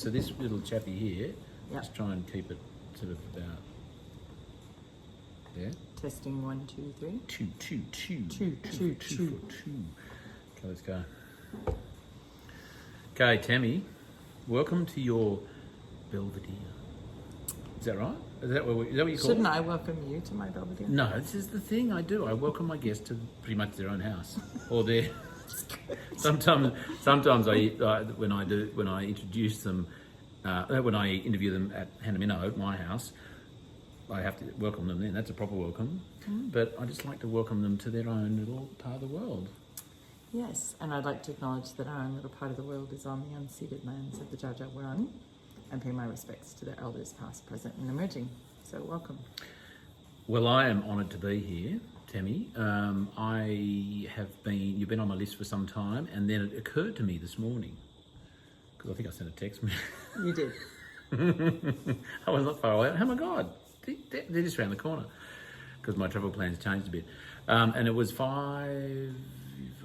So this little chappy here, Yep. just try and keep it sort of about there. Testing 1, 2, 3. Two. Two. Okay, let's go. Okay, Tammi, welcome to your Belvedere. Is that right? Is that what you call it? Shouldn't I welcome you to my Belvedere? No, this is the thing I do. I welcome my guests to pretty much their own house or their. Sometimes when I introduce them, when I interview them at Hanamino, my house, I have to welcome them then. That's a proper welcome. But I just like to welcome them to their own little part of the world. Yes, and I'd like to acknowledge that our own little part of the world is on the unceded lands of the Dja Dja Wurrung, and pay my respects to their elders past, present and emerging. So welcome. Well, I am honoured to be here, Tammi. You've been on my list for some time, and then it occurred to me this morning, because I think I sent a text. You did. I was not far away. Oh my God, they're just around the corner, because my travel plans changed a bit. And it was five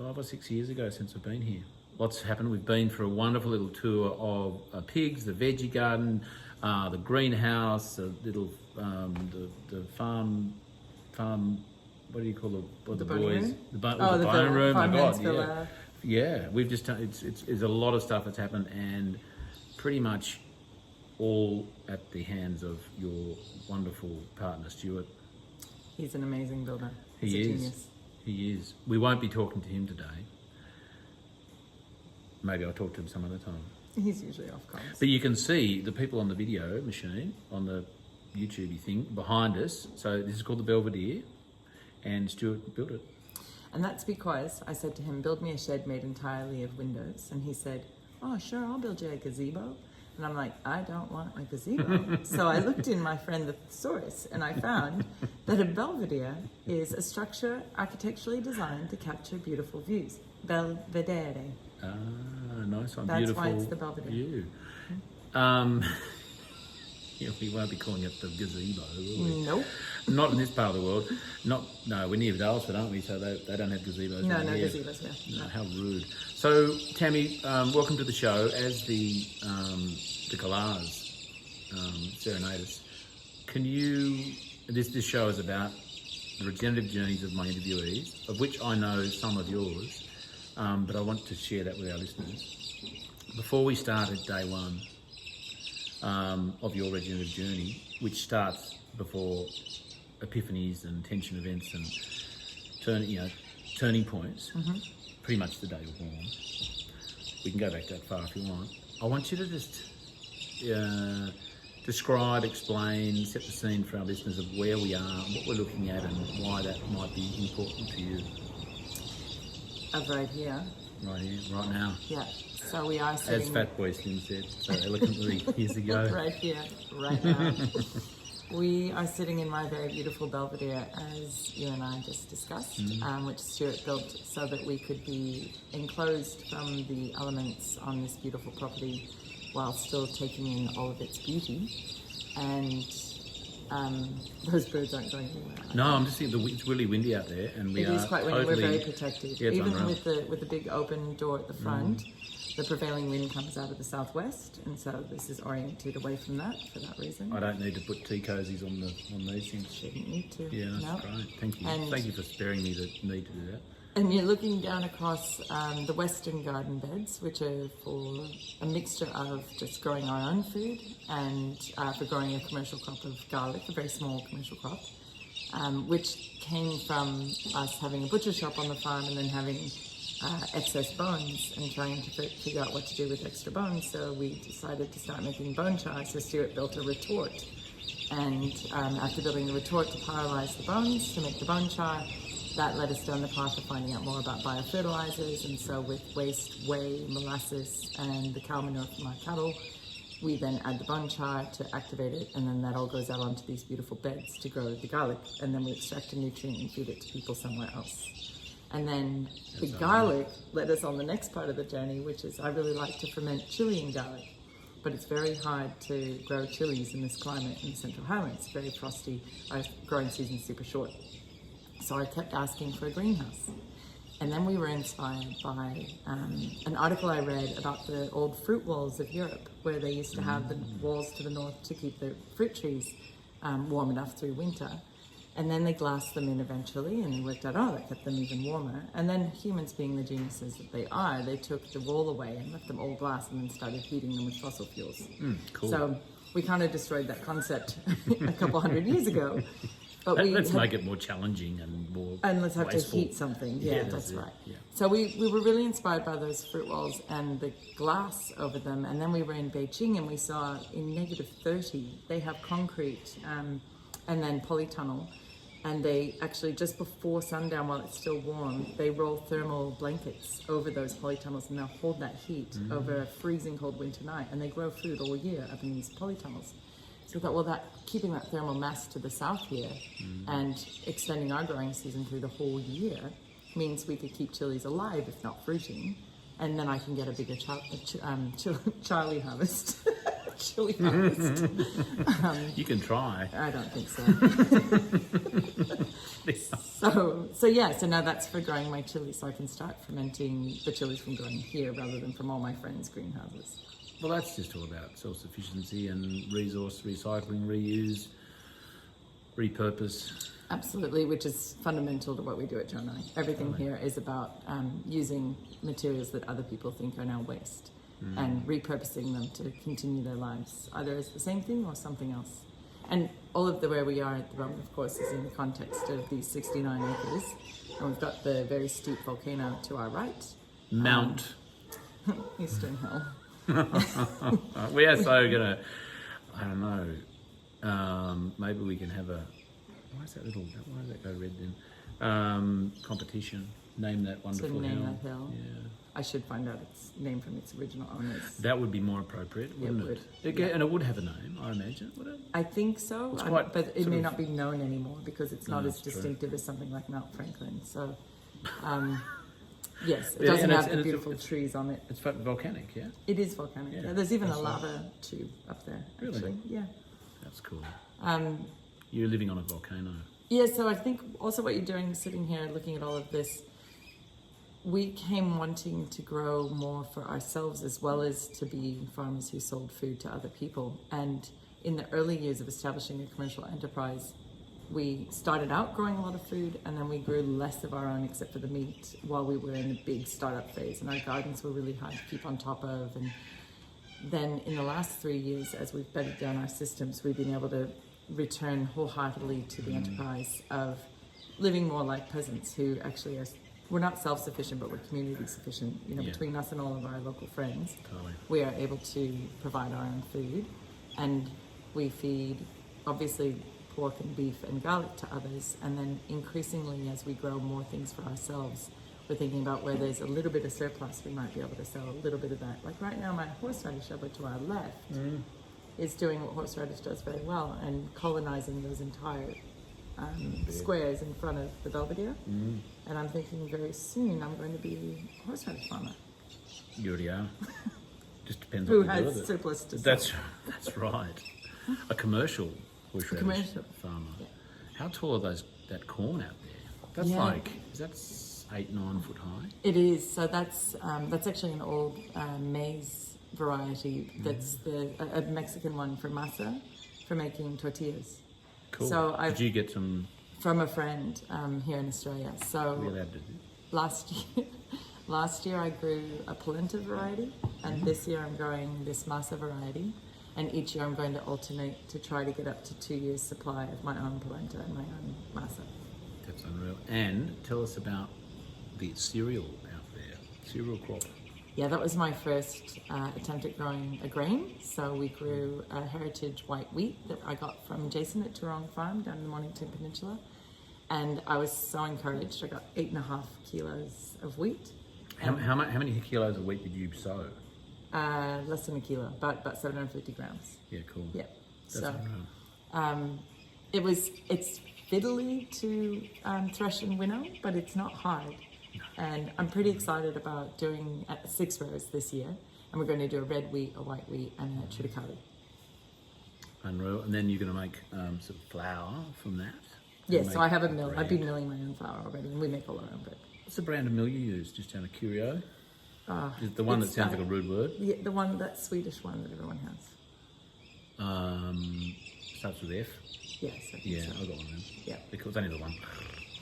or 6 years ago since I've been here. Lots happened. We've been for a wonderful little tour of pigs, the veggie garden, the greenhouse, the little the farm. What do you call the bone boys? room? The bone room. My God, villa. Yeah. We've just done. It's a lot of stuff that's happened, and pretty much all at the hands of your wonderful partner, Stuart. He's an amazing builder. He's He a is. genius. He is. We won't be talking to him today. Maybe I'll talk to him some other time. He's usually off comms. But you can see the people on the video machine, on the YouTube thing behind us. So this is called the Belvedere, and Stuart built it. And that's because I said to him, build me a shed made entirely of windows. And he said, oh, sure, I'll build you a gazebo. And I'm like, I don't want a gazebo. So I looked in my friend the thesaurus, and I found that a Belvedere is a structure architecturally designed to capture beautiful views. Belvedere. Ah, nice one. That's Beautiful why it's the Belvedere. view. Yeah, we won't be calling it the gazebo, will we? Nope. Not in this part of the world. No, we're near Dalesford, aren't we? So they don't have gazebos. No, around no here. gazebos here. No, how rude. So, Tammi, welcome to the show. As the Galahs serenaders, can you? This show is about the regenerative journeys of my interviewees, of which I know some of yours, but I want to share that with our listeners. Before we started day one of your regenerative journey, which starts before epiphanies and tension events and turning points, pretty much the day you're born. We can go back that far if you want. I want you to just describe, explain, set the scene for our listeners of where we are, what we're looking at, and why that might be important to you. Right here. Right here, right now. Yeah. So we are sitting... As Fatboy Slim said so eloquently years ago. Right here, right now. We are sitting in my very beautiful Belvedere, as you and I just discussed, which Stuart built so that we could be enclosed from the elements on this beautiful property while still taking in all of its beauty. And those birds aren't going anywhere. No, I'm just thinking it's really windy out there, and It is quite windy. totally, We're very protected. Yeah, even unreal. with the big open door at the front, the prevailing wind comes out of the southwest, and so this is oriented away from that for that reason. I don't need to put tea cozies on these things. Shouldn't need to. Yeah, that's No. great. Thank you. And- Thank you for sparing me the need to do that. And you're looking down across the western garden beds, which are for a mixture of just growing our own food and for growing a commercial crop of garlic, a very small commercial crop, which came from us having a butcher shop on the farm and then having excess bones and trying to figure out what to do with extra bones. So we decided to start making bone char. So Stuart built a retort. And after building the retort to pyrolyze the bones, to make the bone char, that led us down the path of finding out more about biofertilizers. And so with waste, whey, molasses, and the cow manure from our cattle, we then add the bone char to activate it, and then that all goes out onto these beautiful beds to grow the garlic, and then we extract a nutrient and feed it to people somewhere else. And then the garlic led us on the next part of the journey, which is I really like to ferment chili and garlic, but it's very hard to grow chilies in this climate in the Central Highlands. It's very frosty, our growing season's super short. So I kept asking for a greenhouse. And then we were inspired by an article I read about the old fruit walls of Europe, where they used to have the walls to the north to keep the fruit trees warm enough through winter. And then they glassed them in eventually, and they worked out, that kept them even warmer. And then humans, being the geniuses that they are, they took the wall away and left them all glass and then started heating them with fossil fuels. Cool. So we kind of destroyed that concept a couple hundred years ago. But let's make it more challenging and more and let's have wasteful. to heat something. Yeah, that's it. right. Yeah. So we were really inspired by those fruit walls and the glass over them. And then we were in Beijing and we saw in -30, they have concrete and then polytunnel. And they actually, just before sundown, while it's still warm, they roll thermal blankets over those polytunnels and they'll hold that heat over a freezing cold winter night. And they grow food all year up in these polytunnels. So we thought, well, keeping that thermal mass to the south here and extending our growing season through the whole year means we could keep chilies alive, if not fruiting. And then I can get a bigger Charlie harvest. Chili harvest. You can try. I don't think so. So now that's for growing my chilies, so I can start fermenting the chilies from growing here rather than from all my friends' greenhouses. Well, that's just all about self-sufficiency and resource recycling, reuse, repurpose. Absolutely, which is fundamental to what we do at Jonai. Everything here is about using materials that other people think are now waste and repurposing them to continue their lives, either as the same thing or something else. And all of where we are at the moment, of course, is in the context of these 69 acres. And we've got the very steep volcano to our right. Mount. Eastern Hill. We are so gonna, I don't know, maybe we can have why does that go red then? Competition. Name that wonderful name hill. that hill. Yeah. I should find out its name from its original owners. That would be more appropriate, wouldn't it? And it would have a name, I imagine, would it? I think so, but it may not be known anymore because it's not as distinctive as something like Mount Franklin. So, yes, it doesn't have the beautiful trees on it. It's volcanic, yeah? It is volcanic, yeah. There's even a lava tube up there, actually. Really? Yeah. That's cool. You're living on a volcano. Yeah, so I think also what you're doing, sitting here looking at all of this, we came wanting to grow more for ourselves as well as to be farmers who sold food to other people. And in the early years of establishing a commercial enterprise, we started out growing a lot of food and then we grew less of our own except for the meat while we were in the big startup phase. And our gardens were really hard to keep on top of. And then in the last 3 years, as we've bedded down our systems, we've been able to return wholeheartedly to the enterprise of living more like peasants who actually are. We're not self-sufficient, but we're community sufficient. You know, between us and all of our local friends, we are able to provide our own food, and we feed, obviously, pork and beef and garlic to others. And then increasingly, as we grow more things for ourselves, we're thinking about where there's a little bit of surplus, we might be able to sell a little bit of that. Like right now, my horseradish over to our left is doing what horseradish does very well and colonizing those entire squares in front of the Belvedere. And I'm thinking very soon I'm going to be a horseradish farmer. You already are. Just depends Who on what you do has with it. surplus to sell. That's right. A commercial horseradish farmer. Yeah. How tall are that corn out there? That's is that 8-9 foot high? It is. So that's actually an old maize variety. That's a Mexican one for masa, for making tortillas. Cool. So did you get some from a friend here in Australia? So are we allowed to do? last year I grew a polenta variety, and this year I'm growing this masa variety. And each year I'm going to alternate to try to get up to 2 years' supply of my own polenta and my own masa. That's unreal. And tell us about the cereal out there, cereal crop. Yeah, that was my first attempt at growing a grain. So we grew a heritage white wheat that I got from Jason at Toorong Farm down in the Mornington Peninsula. And I was so encouraged. I got 8.5 kilos of wheat. How many kilos of wheat did you sow? Less than a kilo, about 750 grams. Yeah, cool. Yeah. That's unreal. It's fiddly to thresh and winnow, but it's not hard. And I'm pretty excited about doing 6 rows this year. And we're going to do a red wheat, a white wheat, and a triticale. Unreal. And then you're going to make some flour from that? Yeah, so I have a mill. I've been milling my own flour already, and we make all our own bread. What's the brand of mill you use, just out of curio? Is it the one that it's, sounds like a rude word? Yeah, the one, that Swedish one that everyone has. Starts with F. Yes, I think Yeah, so. I got one then. Yeah. Because only the one.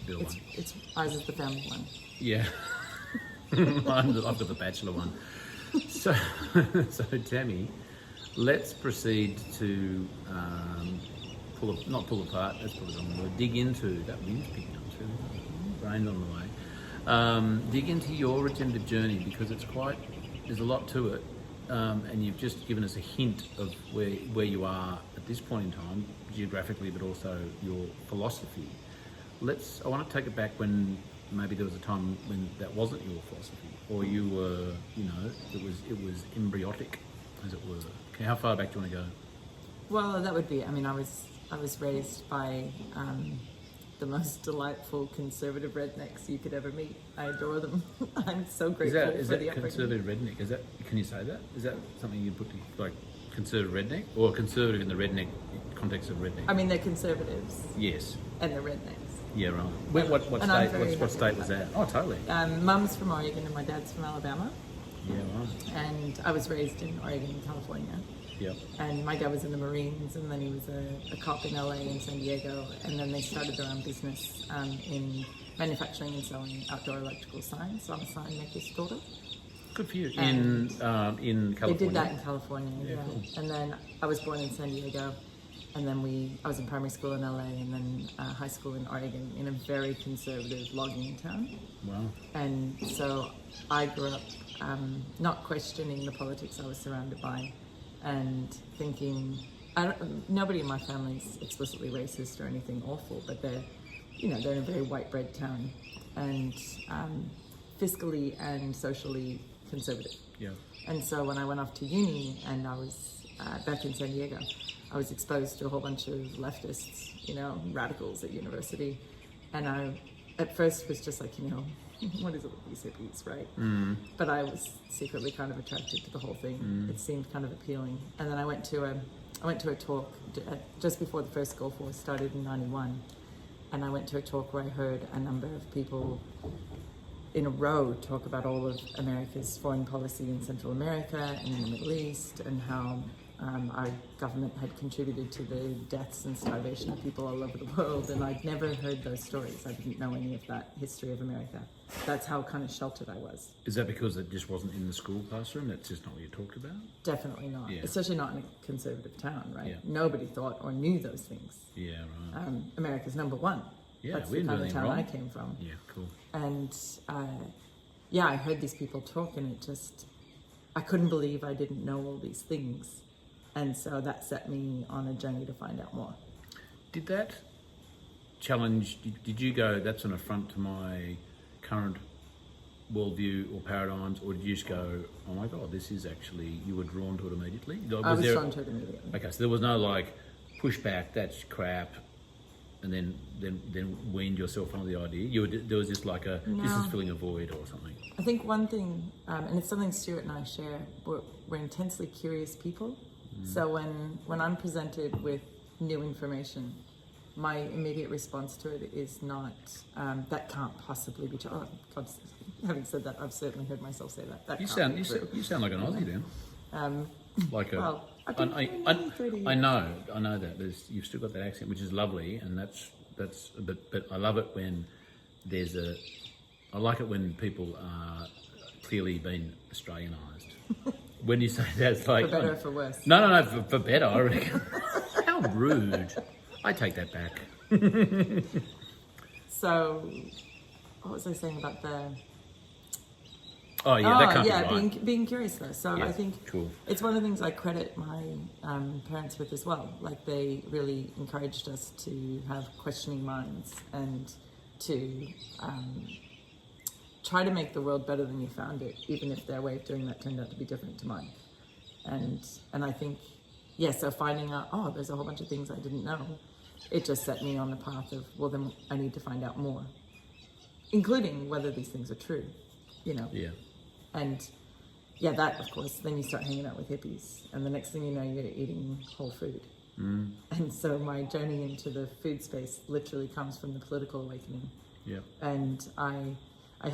The other one. It's ours is the family one. Yeah. I've got the bachelor one. So, Tammi, let's proceed to not pull apart, that's probably the wrong word, dig into, that wind's picking up too, rain's on the way. Dig into your regenerative journey, because there's a lot to it, and you've just given us a hint of where you are at this point in time, geographically, but also your philosophy. I want to take it back when maybe there was a time when that wasn't your philosophy, or you were, it was embryotic, as it were. How far back do you want to go? Well, that would be, I was raised by the most delightful conservative rednecks you could ever meet. I adore them. I'm so grateful Is for that the upbringing. conservative redneck? Can you say that? Is that something you put to, like, conservative redneck, or conservative in the redneck context of redneck? I mean, they're conservatives. Yes. And they're rednecks. Yeah, right. What state was that? Oh, totally. Mum's from Oregon and my dad's from Alabama. Yeah, right. And I was raised in Oregon and California. Yep. And my dad was in the Marines, and then he was a cop in LA and San Diego, and then they started their own business in manufacturing and selling outdoor electrical signs. So I'm a sign maker's daughter. Good for you. And In California. They did that in California, yeah. Cool. And then I was born in San Diego, and then I was in primary school in LA, and then high school in Oregon, in a very conservative logging town. Wow. And so I grew up not questioning the politics I was surrounded by, and thinking, nobody in my family is explicitly racist or anything awful, but they're in a very white bread town, and fiscally and socially conservative. Yeah. And so when I went off to uni and I was back in San Diego, I was exposed to a whole bunch of leftists, radicals at university, and I at first was just like, what is it with these hippies, right? Mm. But I was secretly kind of attracted to the whole thing. Mm. It seemed kind of appealing. And then I went to a talk just before the first Gulf War started in '91, and I went to a talk where I heard a number of people in a row talk about all of America's foreign policy in Central America and in the Middle East, and how our government had contributed to the deaths and starvation of people all over the world. And I'd never heard those stories. I didn't know any of that history of America. That's how kind of sheltered I was. Is that because it just wasn't in the school classroom? That's just not what you talked about? Definitely not. Yeah. Especially not in a conservative town, right? Yeah. Nobody thought or knew those things. Yeah, right. America's number one. Yeah, that's we the didn't kind do of anything town wrong. I came from. Yeah, cool. And I heard these people talk, and I couldn't believe I didn't know all these things. And so that set me on a journey to find out more. Did that challenge, did you go, that's an affront to my current worldview or paradigms, or did you just go, oh my God, this is actually, you were drawn to it immediately? I was drawn to it immediately. Okay, so there was no like pushback, that's crap, and then weaned yourself onto the idea. There was just like this is filling a void or something. I think one thing, and it's something Stuart and I share, we're intensely curious people. So when I'm presented with new information, my immediate response to it is not, that can't possibly be true. Oh, God, having said that, I've certainly heard myself say that. You sound like an Aussie then. Like a, I know that you've still got that accent, which is lovely, and but I love it when I like it when people are clearly been Australianised. When you say that, it's like... For better or for worse? No, for better, I reckon. How rude. I take that back. So, what was I saying about the... Oh, yeah, that can't be right. being curious though. So Yeah, I think cool. It's one of the things I credit my parents with as well. Like, they really encouraged us to have questioning minds and to try to make the world better than you found it, even if their way of doing that turned out to be different to mine. And I think, so finding out, there's a whole bunch of things I didn't know, it just set me on the path of, well, then I need to find out more, including whether these things are true, Yeah. And that, of course, then you start hanging out with hippies, and the next thing you know, you're eating whole food. Mm. And so my journey into the food space literally comes from the political awakening. Yeah. And I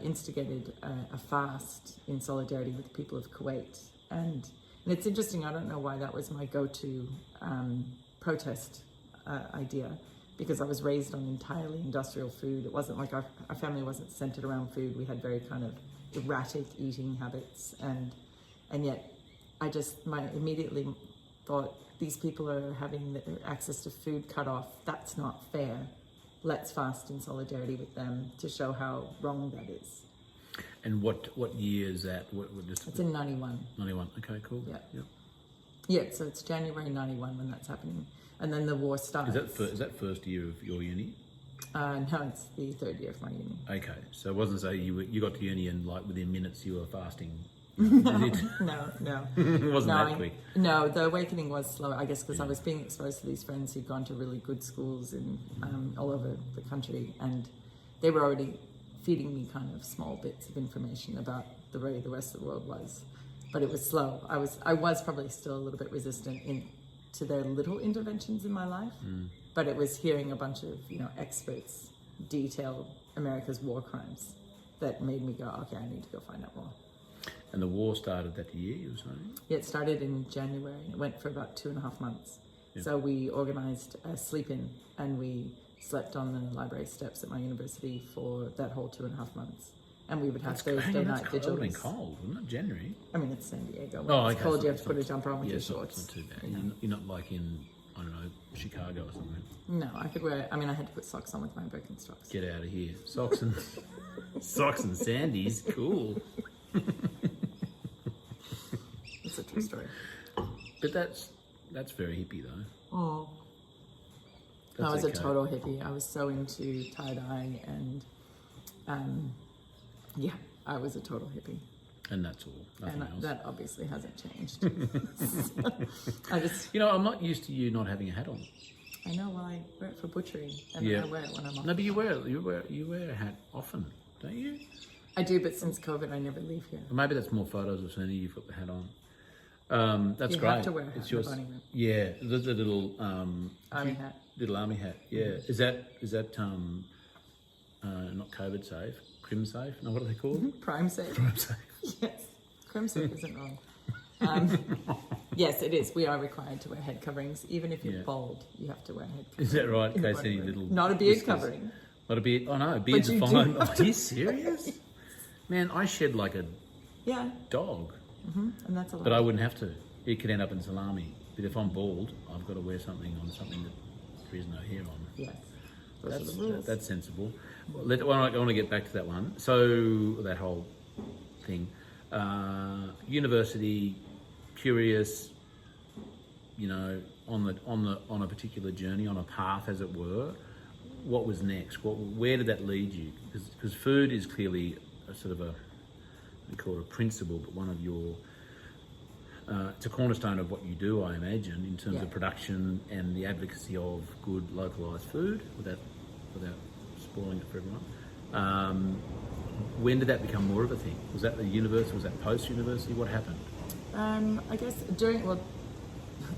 instigated a fast in solidarity with the people of Kuwait. And it's interesting, I don't know why that was my go-to protest idea, because I was raised on entirely industrial food. It wasn't like our family wasn't centered around food. We had very kind of erratic eating habits. And yet I immediately thought, these people are having their access to food cut off. That's not fair. Let's fast in solidarity with them to show how wrong that is. And what year is that? It's in 91. 91. Okay, cool. Yeah. Yep. Yeah, so it's January 91 when that's happening. And then the war starts. Is that first year of your uni? No, it's the third year of my uni. Okay, so it wasn't so you got to uni and like within minutes you were fasting. No. It wasn't that quick. No, the awakening was slow, I guess, because I was being exposed to these friends who'd gone to really good schools in all over the country, and they were already feeding me kind of small bits of information about the way the rest of the world was. But it was slow. I was probably still a little bit resistant to their little interventions in my life, but it was hearing a bunch of experts detail America's war crimes that made me go, okay, I need to go find out more. And the war started that year, you were saying? Yeah, it started in January. It went for about 2.5 months. Yeah. So we organised a sleep-in, and we slept on the library steps at my university for that whole 2.5 months. And we would have Thursday night vigils. It's cold, wasn't it? January? I mean, it's San Diego. When it's cold, you have to put a jumper on with your shorts. It's not too bad. You're not like in, I don't know, Chicago or something. No, I had to put socks on with my Birkenstocks. Get out of here. Socks and sandies, cool. It's a true story. But that's very hippie though. Oh. I was a total hippie. I was so into tie-dye and I was a total hippie. And that's all. Nothing else. That obviously hasn't changed. I'm not used to you not having a hat on. I know, well, I wear it for butchery, and I wear it when I'm off. No, but you wear a hat often, don't you? I do, but since COVID, I never leave here. Well, maybe that's more photos of Sunny. You've got the hat on. That's great. You have to wear a hat. It's yours. Yeah, the little army hat. Little army hat. Yeah. Mm-hmm. Is that not COVID safe? Crim safe? No, what are they called? Prime safe. Prime safe. Yes, Crim safe isn't wrong. Yes, it is. We are required to wear head coverings, even if you're bald. You have to wear head coverings. Is that right? In case any little not a beard covering. Not a beard. Oh no, beards are fine. Are you serious? Man, I shed like a dog. Mm-hmm. And that's a lot. But I wouldn't have to. It could end up in salami. But if I'm bald, I've got to wear something that there is no hair on. Yes. Those are the rules. That's sensible. I want to get back to that one. So that whole thing, university, curious, on a particular journey, on a path, as it were. What was next? Where did that lead you? Because food is clearly a sort of we call it a principle, but one of your it's a cornerstone of what you do, I imagine, in terms of production and the advocacy of good localised food without spoiling it for everyone. When did that become more of a thing? Was that the university? Was that post-university? What happened? I guess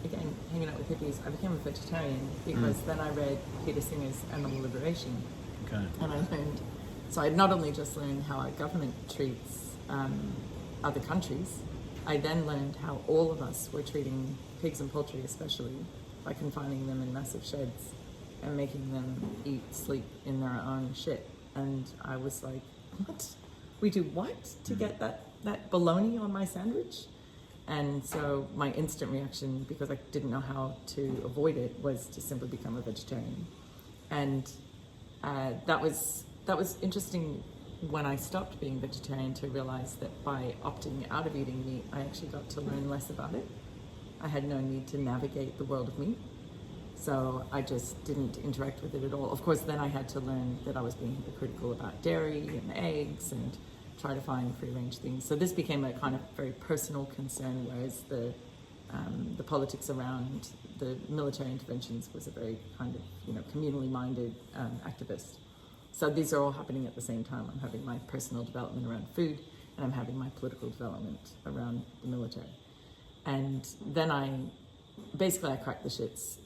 again, hanging out with hippies, I became a vegetarian because then I read Peter Singer's Animal Liberation. Okay. And I learned, so I not only just learned how our government treats other countries, I then learned how all of us were treating pigs and poultry especially by confining them in massive sheds and making them eat, sleep in their own shit. And I was like, what? We do what to get that bologna on my sandwich? And so my instant reaction, because I didn't know how to avoid it, was to simply become a vegetarian. And that was interesting when I stopped being vegetarian to realize that by opting out of eating meat, I actually got to learn less about it. I had no need to navigate the world of meat. So I just didn't interact with it at all. Of course, then I had to learn that I was being hypocritical about dairy and eggs and try to find free-range things. So this became a kind of very personal concern, whereas the politics around the military interventions was a very kind of communally minded activist. So these are all happening at the same time. I'm having my personal development around food, and I'm having my political development around the military. And then I cracked the shits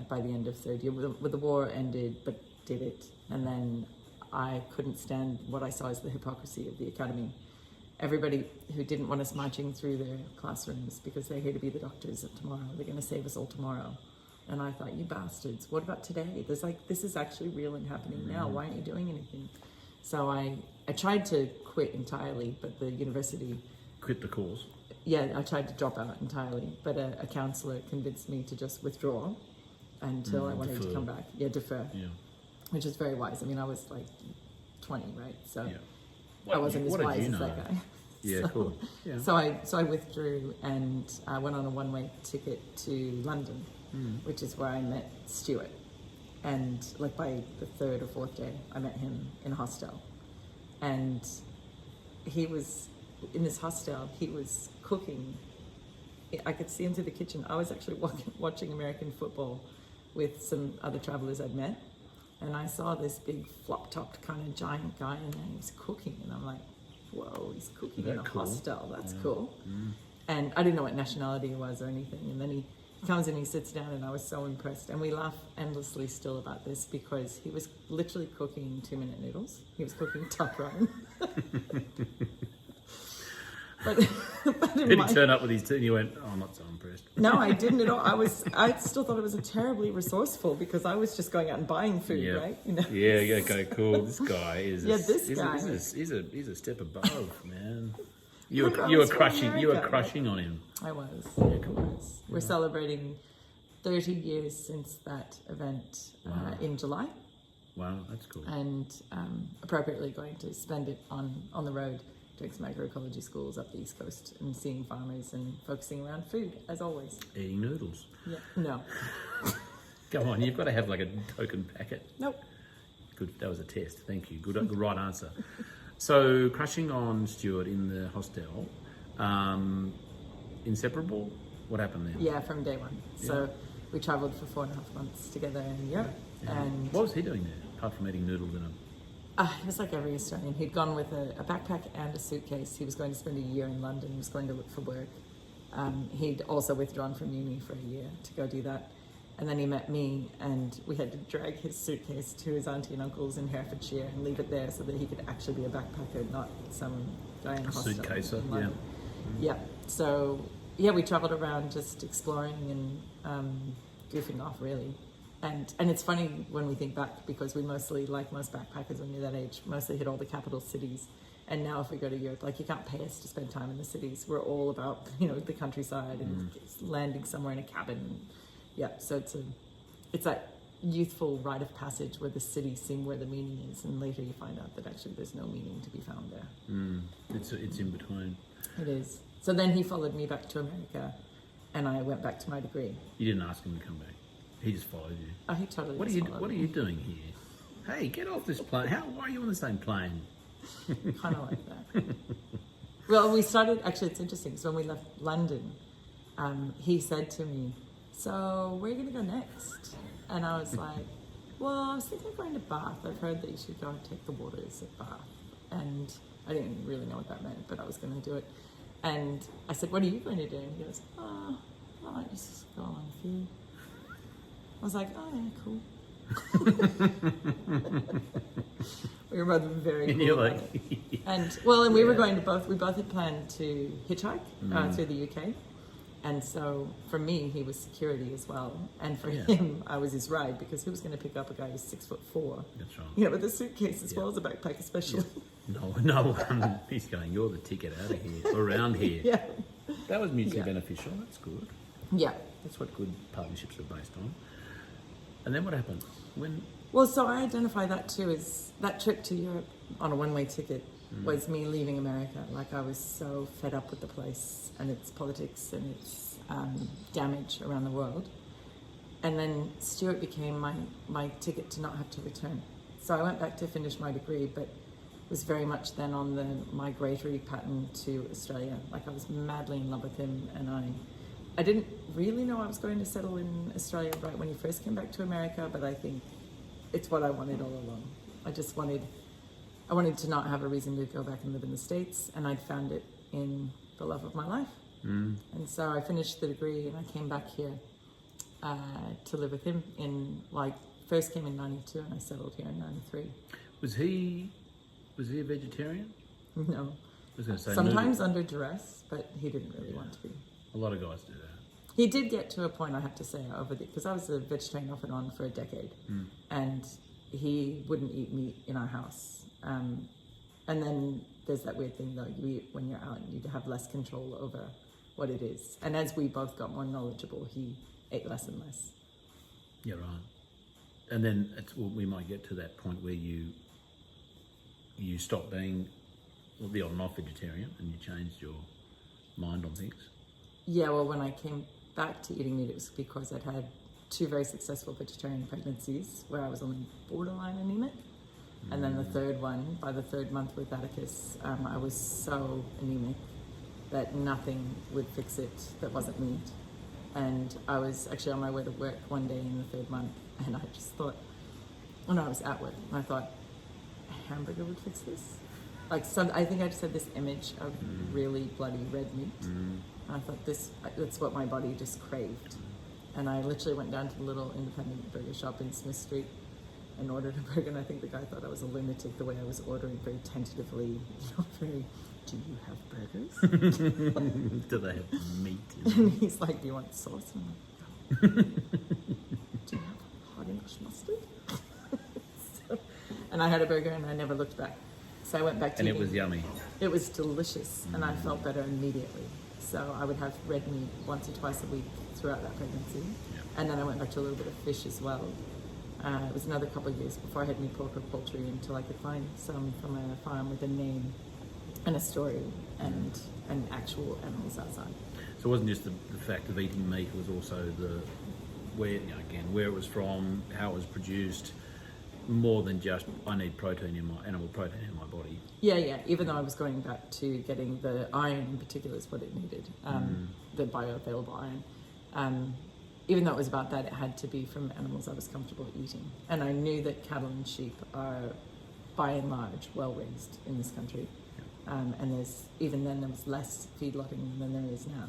by the end of third year. With the war ended, but did it. And then I couldn't stand what I saw as the hypocrisy of the academy. Everybody who didn't want us marching through their classrooms because they're here to be the doctors of tomorrow. They're going to save us all tomorrow. And I thought, you bastards, what about today? There's like, this is actually real and happening now. Why aren't you doing anything? So I tried to quit entirely, but the university... Quit the course? Yeah, I tried to drop out entirely, but a counsellor convinced me to just withdraw until I wanted to come back. Yeah, defer. Yeah. Which is very wise. I mean, I was like 20, right? So I wasn't as wise as that guy. Yeah, cool. Yeah. So I withdrew and I went on a one-way ticket to London, which is where I met Stuart. And like by the third or fourth day, I met him in a hostel. And he was, in this hostel, he was cooking. I could see him through the kitchen. I was actually watching American football with some other travellers I'd met. And I saw this big flop-topped kind of giant guy in there. He was cooking. And I'm like, whoa, he's cooking in a hostel. That's cool. And I didn't know what nationality he was or anything. And then he comes in, he sits down, and I was so impressed. And we laugh endlessly still about this because he was literally cooking 2-minute noodles. He was cooking top ramen. But did he turn up with his tea and you went, oh, I'm not so impressed? No, I didn't at all. I still thought it was a terribly resourceful because I was just going out and buying food, right? You know? Yeah, okay, cool. This guy is he's a step above, man. You were crushing on him. I was. Yeah, cool. We're celebrating 30 years since that event in July. Wow, that's cool. And appropriately going to spend it on the road, doing some agroecology schools up the East Coast and seeing farmers and focusing around food, as always. Eating noodles. Yeah. No. Come on, you've got to have like a token packet. Nope. Good, that was a test. Thank you. Good right answer. So, crushing on Stuart in the hostel, inseparable? What happened there? Yeah, from day one. Yeah. So we travelled for 4.5 months together in Europe. Yeah. And what was he doing there, apart from eating noodles in a... It was like every Australian. He'd gone with a backpack and a suitcase. He was going to spend a year in London. He was going to look for work. He'd also withdrawn from uni for a year to go do that. And then he met me, and we had to drag his suitcase to his auntie and uncle's in Herefordshire and leave it there so that he could actually be a backpacker, not some guy in a hostel. Suitcaser, yeah. Yeah. So, yeah, we travelled around just exploring and goofing off, really. And it's funny when we think back because we mostly, like most backpackers when you're that age, mostly hit all the capital cities. And now if we go to Europe, like you can't pay us to spend time in the cities. We're all about, the countryside and landing somewhere in a cabin. Yeah, so it's that youthful rite of passage where the cities seem where the meaning is, and later you find out that actually there's no meaning to be found there. It's in between. It is. So then he followed me back to America, and I went back to my degree. You didn't ask him to come back. He just followed you. Oh, he totally What are you doing here? Hey, get off this plane. Why are you on the same plane? Kind of like that. Well, we started, actually it's interesting, so when we left London, he said to me, so where are you going to go next? And I was like, well, I was thinking of going to Bath. I've heard that you should go and take the waters at Bath. And I didn't really know what that meant, but I was going to do it. And I said, what are you going to do? And he goes, oh, I might just go along with you. I was like, oh yeah, cool. We were both very cool. And you're like... And we were going to we both had planned to hitchhike through the UK. And so for me, he was security as well. And for him, I was his ride because he was going to pick up a guy who's 6'4". That's right. With a suitcase as well as a backpack especially. No, he's going, you're the ticket out of here, around here. Yeah. That was mutually beneficial. That's good. Yeah. That's what good partnerships are based on. And then what happened? Well, so I identify that too as that trip to Europe on a one-way ticket was me leaving America. Like I was so fed up with the place and its politics and its damage around the world. And then Stuart became my ticket to not have to return. So I went back to finish my degree, but was very much then on the migratory pattern to Australia. Like I was madly in love with him, and I didn't really know I was going to settle in Australia right when he first came back to America, but I think it's what I wanted all along. I wanted to not have a reason to go back and live in the States, and I'd found it in the love of my life. And so I finished the degree and I came back here to live with him first came in 92 and I settled here in 93. Was he a vegetarian? No. I was going to say Sometimes noodle. under duress, but he didn't really want to be. A lot of guys do that. He did get to a point, I have to say, because I was a vegetarian off and on for a decade, and he wouldn't eat meat in our house. And then there's that weird thing, though, you eat when you're out, you have less control over what it is. And as we both got more knowledgeable, he ate less and less. Yeah, right. And then we might get to that point where you stop being the on and off vegetarian and you changed your mind on things. Yeah, well, when I came back to eating meat, it was because I'd had 2 very successful vegetarian pregnancies where I was on borderline anemic. And then the third one, by the 3rd month with Atticus, I was so anemic that nothing would fix it that wasn't meat. And I was actually on my way to work one day in the 3rd month, and I just thought, I was at work, and I thought, a hamburger would fix this? I think I just had this image of really bloody red meat. And I thought that's what my body just craved. And I literally went down to the little independent burger shop in Smith Street and ordered a burger, and I think the guy thought I was a lunatic the way I was ordering very tentatively, very, do you have burgers? Do they have meat? And he's like, do you want sauce? And I'm like, no. Do you have hot English mustard? And I had a burger and I never looked back. So I went back to And eating. it was yummy. It was delicious, and I felt better immediately. So I would have red meat once or twice a week throughout that pregnancy. Yeah. And then I went back to a little bit of fish as well. It was another couple of years before I had any pork or poultry until I could find some from a farm with a name and a story and actual animals outside. So it wasn't just the fact of eating meat, it was also where it was from, how it was produced, more than just I need animal protein in my body. Yeah. Even though I was going back to getting the iron in particular is what it needed, the bioavailable iron. Even though it was about that, it had to be from animals I was comfortable eating. And I knew that cattle and sheep are, by and large, well raised in this country. And there was less feedlotting than there is now.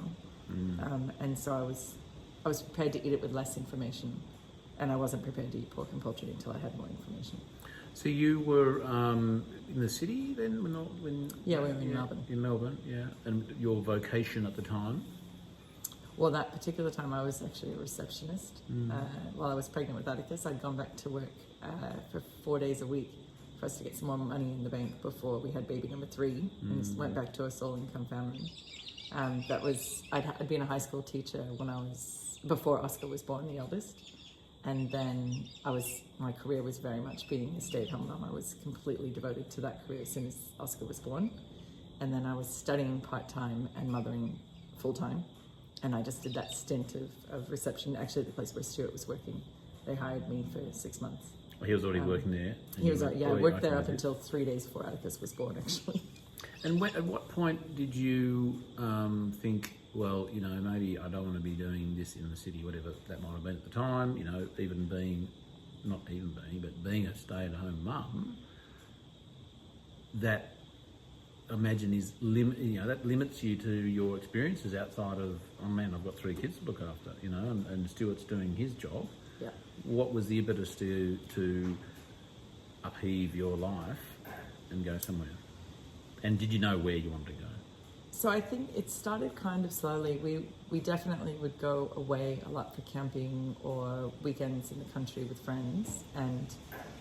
And so I was prepared to eat it with less information. And I wasn't prepared to eat pork and poultry until I had more information. So you were in the city then? Yeah, we were in Melbourne. In Melbourne, yeah. And your vocation at the time? Well, that particular time I was actually a receptionist. While I was pregnant with Atticus, I'd gone back to work for 4 days a week for us to get some more money in the bank before we had baby number 3 and went back to a sole income family. I'd been a high school teacher before Oscar was born, the eldest. And then my career was very much being a stay-at-home mom. I was completely devoted to that career as soon as Oscar was born. And then I was studying part-time and mothering full-time. And I just did that stint of reception, actually the place where Stuart was working. They hired me for 6 months. He was already working there? I worked there up until 3 days before Atticus was born, actually. And at what point did you think, well, maybe I don't want to be doing this in the city, whatever that might have been at the time, being a stay-at-home mum, that imagine that limits you to your experiences outside of, oh man, I've got 3 kids to look after, and Stuart's doing his job. Yeah. What was the impetus to upheave your life and go somewhere? And did you know where you wanted to go? So I think it started kind of slowly. We definitely would go away a lot for camping or weekends in the country with friends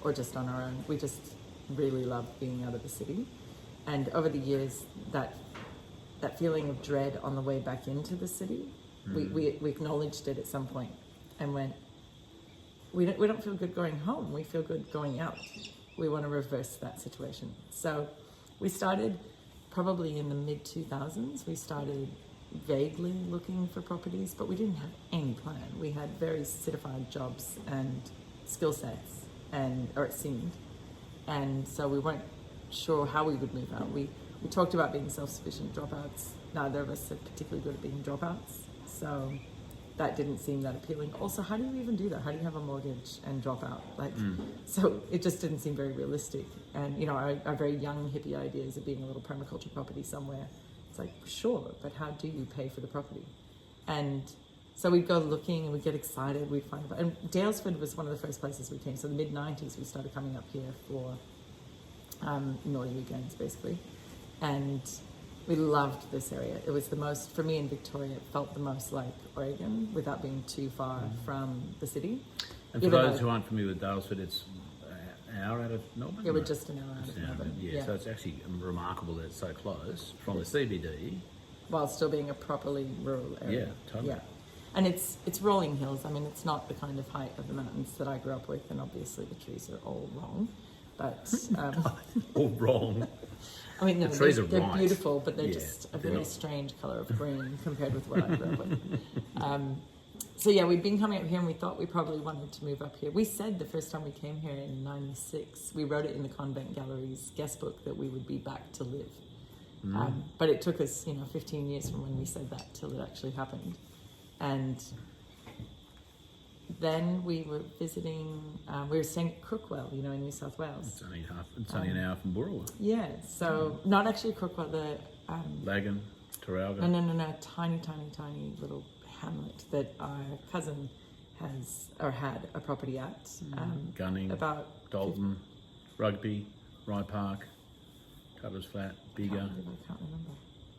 or just on our own. We just really loved being out of the city. And over the years, that feeling of dread on the way back into the city, we acknowledged it at some point and went, we don't feel good going home. We feel good going out. We want to reverse that situation. So we started probably in the mid-2000s. We started vaguely looking for properties, but we didn't have any plan. We had very citified jobs and skill sets, or it seemed. And so we weren't sure how we would move out. We talked about being self-sufficient dropouts. Neither of us are particularly good at being dropouts. So that didn't seem that appealing. Also, how do you even do that? How do you have a mortgage and drop out? So it just didn't seem very realistic. And, our very young hippie ideas of being a little permaculture property somewhere, it's like, sure, but how do you pay for the property? And so we'd go looking and we'd get excited. We'd find, and Dalesford was one of the first places we came. So the mid-90s, we started coming up here for Naughty weekends basically, and we loved this area. It was the most, for me in Victoria, it felt the most like Oregon without being too far from the city. And for those who aren't familiar with Daylesford, it's an hour out of Melbourne? Yeah, we're just an hour out of Melbourne. Yeah, so it's actually remarkable that it's so close from the CBD. While still being a properly rural area. Yeah, totally. Yeah. And it's rolling hills. I mean, it's not the kind of height of the mountains that I grew up with, and obviously the trees are all wrong. But all wrong. I mean, no, the trees they're right. beautiful, but they're just a very strange colour of green compared with what I grew up with. So yeah, we'd been coming up here, and we thought we probably wanted to move up here. We said the first time we came here in '96, we wrote it in the Convent Gallery's guest book that we would be back to live. But it took us, 15 years from when we said that till it actually happened. And then we were visiting, we were staying at Crookwell, in New South Wales. It's only an hour from Burrawa. Yeah, so not actually Crookwell, the... Lagan, Taralga. No, tiny little hamlet that our cousin had a property at. Gunning, about Dalton, Rugby, Rye Park, Cutler's Flat, Bigger. I can't remember.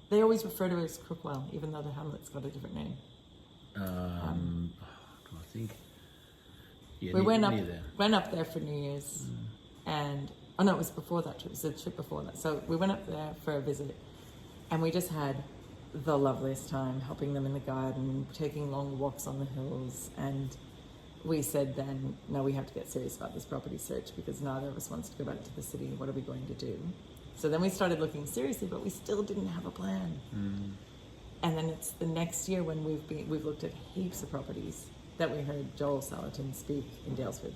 They always refer to it as Crookwell, even though the hamlet's got a different name. I think. Yeah, we went up there for New Year's, and it was before that trip. It was the trip before that. So we went up there for a visit, and we just had the loveliest time helping them in the garden, taking long walks on the hills, and we said then, no, we have to get serious about this property search because neither of us wants to go back to the city. What are we going to do? So then we started looking seriously, but we still didn't have a plan. And then it's the next year when we've looked at heaps of properties that we heard Joel Salatin speak in Daylesford.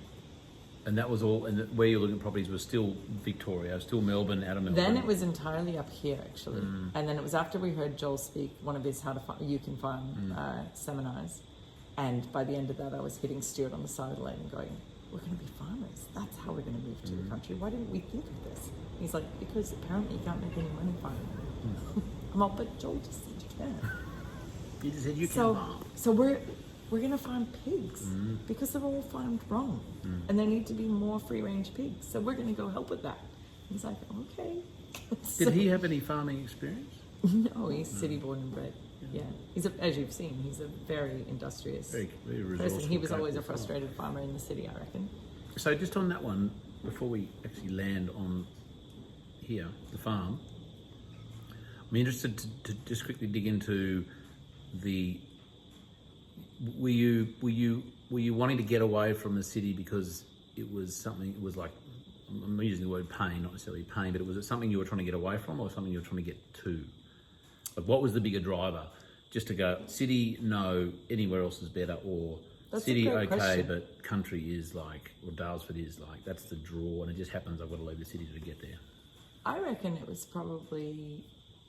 And that was all, and where you're looking at properties was still Victoria, still Melbourne, out of Melbourne. Then it was entirely up here, actually. And then it was after we heard Joel speak one of his You Can Farm seminars. And by the end of that, I was hitting Stuart on the side of the lane and going, we're going to be farmers. That's how we're going to move to the country. Why didn't we think of this? And he's like, because apparently you can't make any money farming. I'm like, but Joel just said you can. You just said you can farm. So we're going to farm pigs because they're all farmed wrong. And there need to be more free-range pigs. So we're going to go help with that. He's like, okay. Did he have any farming experience? No, he's city-born and bred. Yeah. As you've seen, he's a very industrious very person. He was always a frustrated farmer in the city, I reckon. So just on that one, before we actually land on here, the farm, I'm interested to just quickly dig into were you wanting to get away from the city because it was like, I'm using the word pain, not necessarily pain, but was it something you were trying to get away from or something you were trying to get to? Like, what was the bigger driver? Just to go, city, no, anywhere else is better, or That's city, a great okay, question. but country is like, or Daylesford is like, that's the draw, and it just happens I've got to leave the city to get there. I reckon it was probably,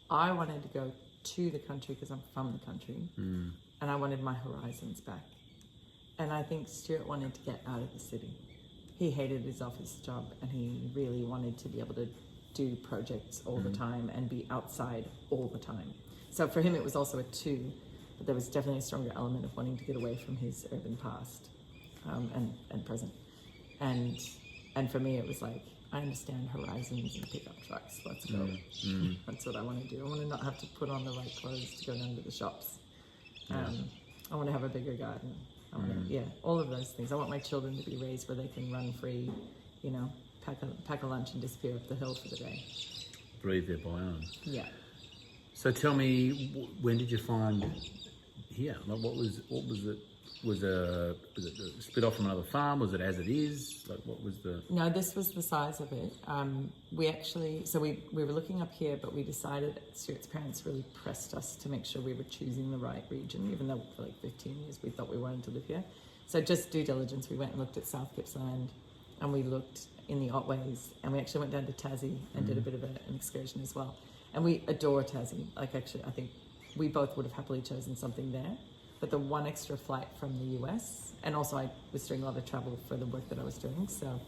I wanted to go to the country because I'm from the country, and I wanted my horizons back. And I think Stuart wanted to get out of the city. He hated his office job, and he really wanted to be able to do projects all the time and be outside all the time. So for him, it was also a two, but there was definitely a stronger element of wanting to get away from his urban past and present. And for me, it was like, I understand horizons and pickup trucks. Let's go. That's what I want to do. I want to not have to put on the right clothes to go down to the shops. I want to have a bigger garden. I want to, all of those things. I want my children to be raised where they can run free, pack a lunch and disappear up the hill for the day. Breathe their biome. Yeah. So tell me, when did you find here? Like, what was it? Was it split off from another farm? Was it as it is? Like, what was the? No, this was the size of it. We were looking up here, but we decided Stuart's parents really pressed us to make sure we were choosing the right region, even though for like 15 years we thought we wanted to live here. So just due diligence, we went and looked at South Gippsland, and we looked in the Otways, and we actually went down to Tassie and did a bit of an excursion as well. And we adore Tassie. Like, actually, I think we both would have happily chosen something there. But the one extra flight from the US, and also I was doing a lot of travel for the work that I was doing, so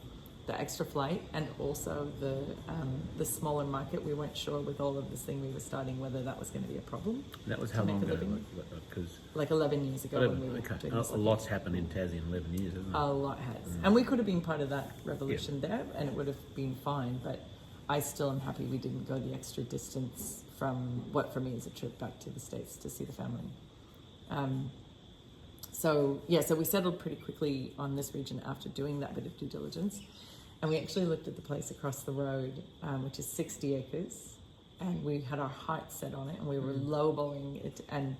the extra flight and also the smaller market, we weren't sure with all of this thing we were starting whether that was going to be a problem. That was how long ago? Like 11 years ago. When we were doing this. A lot's happened in Tassie in 11 years, hasn't it? A lot has. And we could have been part of that revolution there, and it would have been fine, but I still am happy we didn't go the extra distance from what for me is a trip back to the States to see the family. So we settled pretty quickly on this region after doing that bit of due diligence. And we actually looked at the place across the road, which is 60 acres. And we had our hearts set on it, and we were lowballing it. And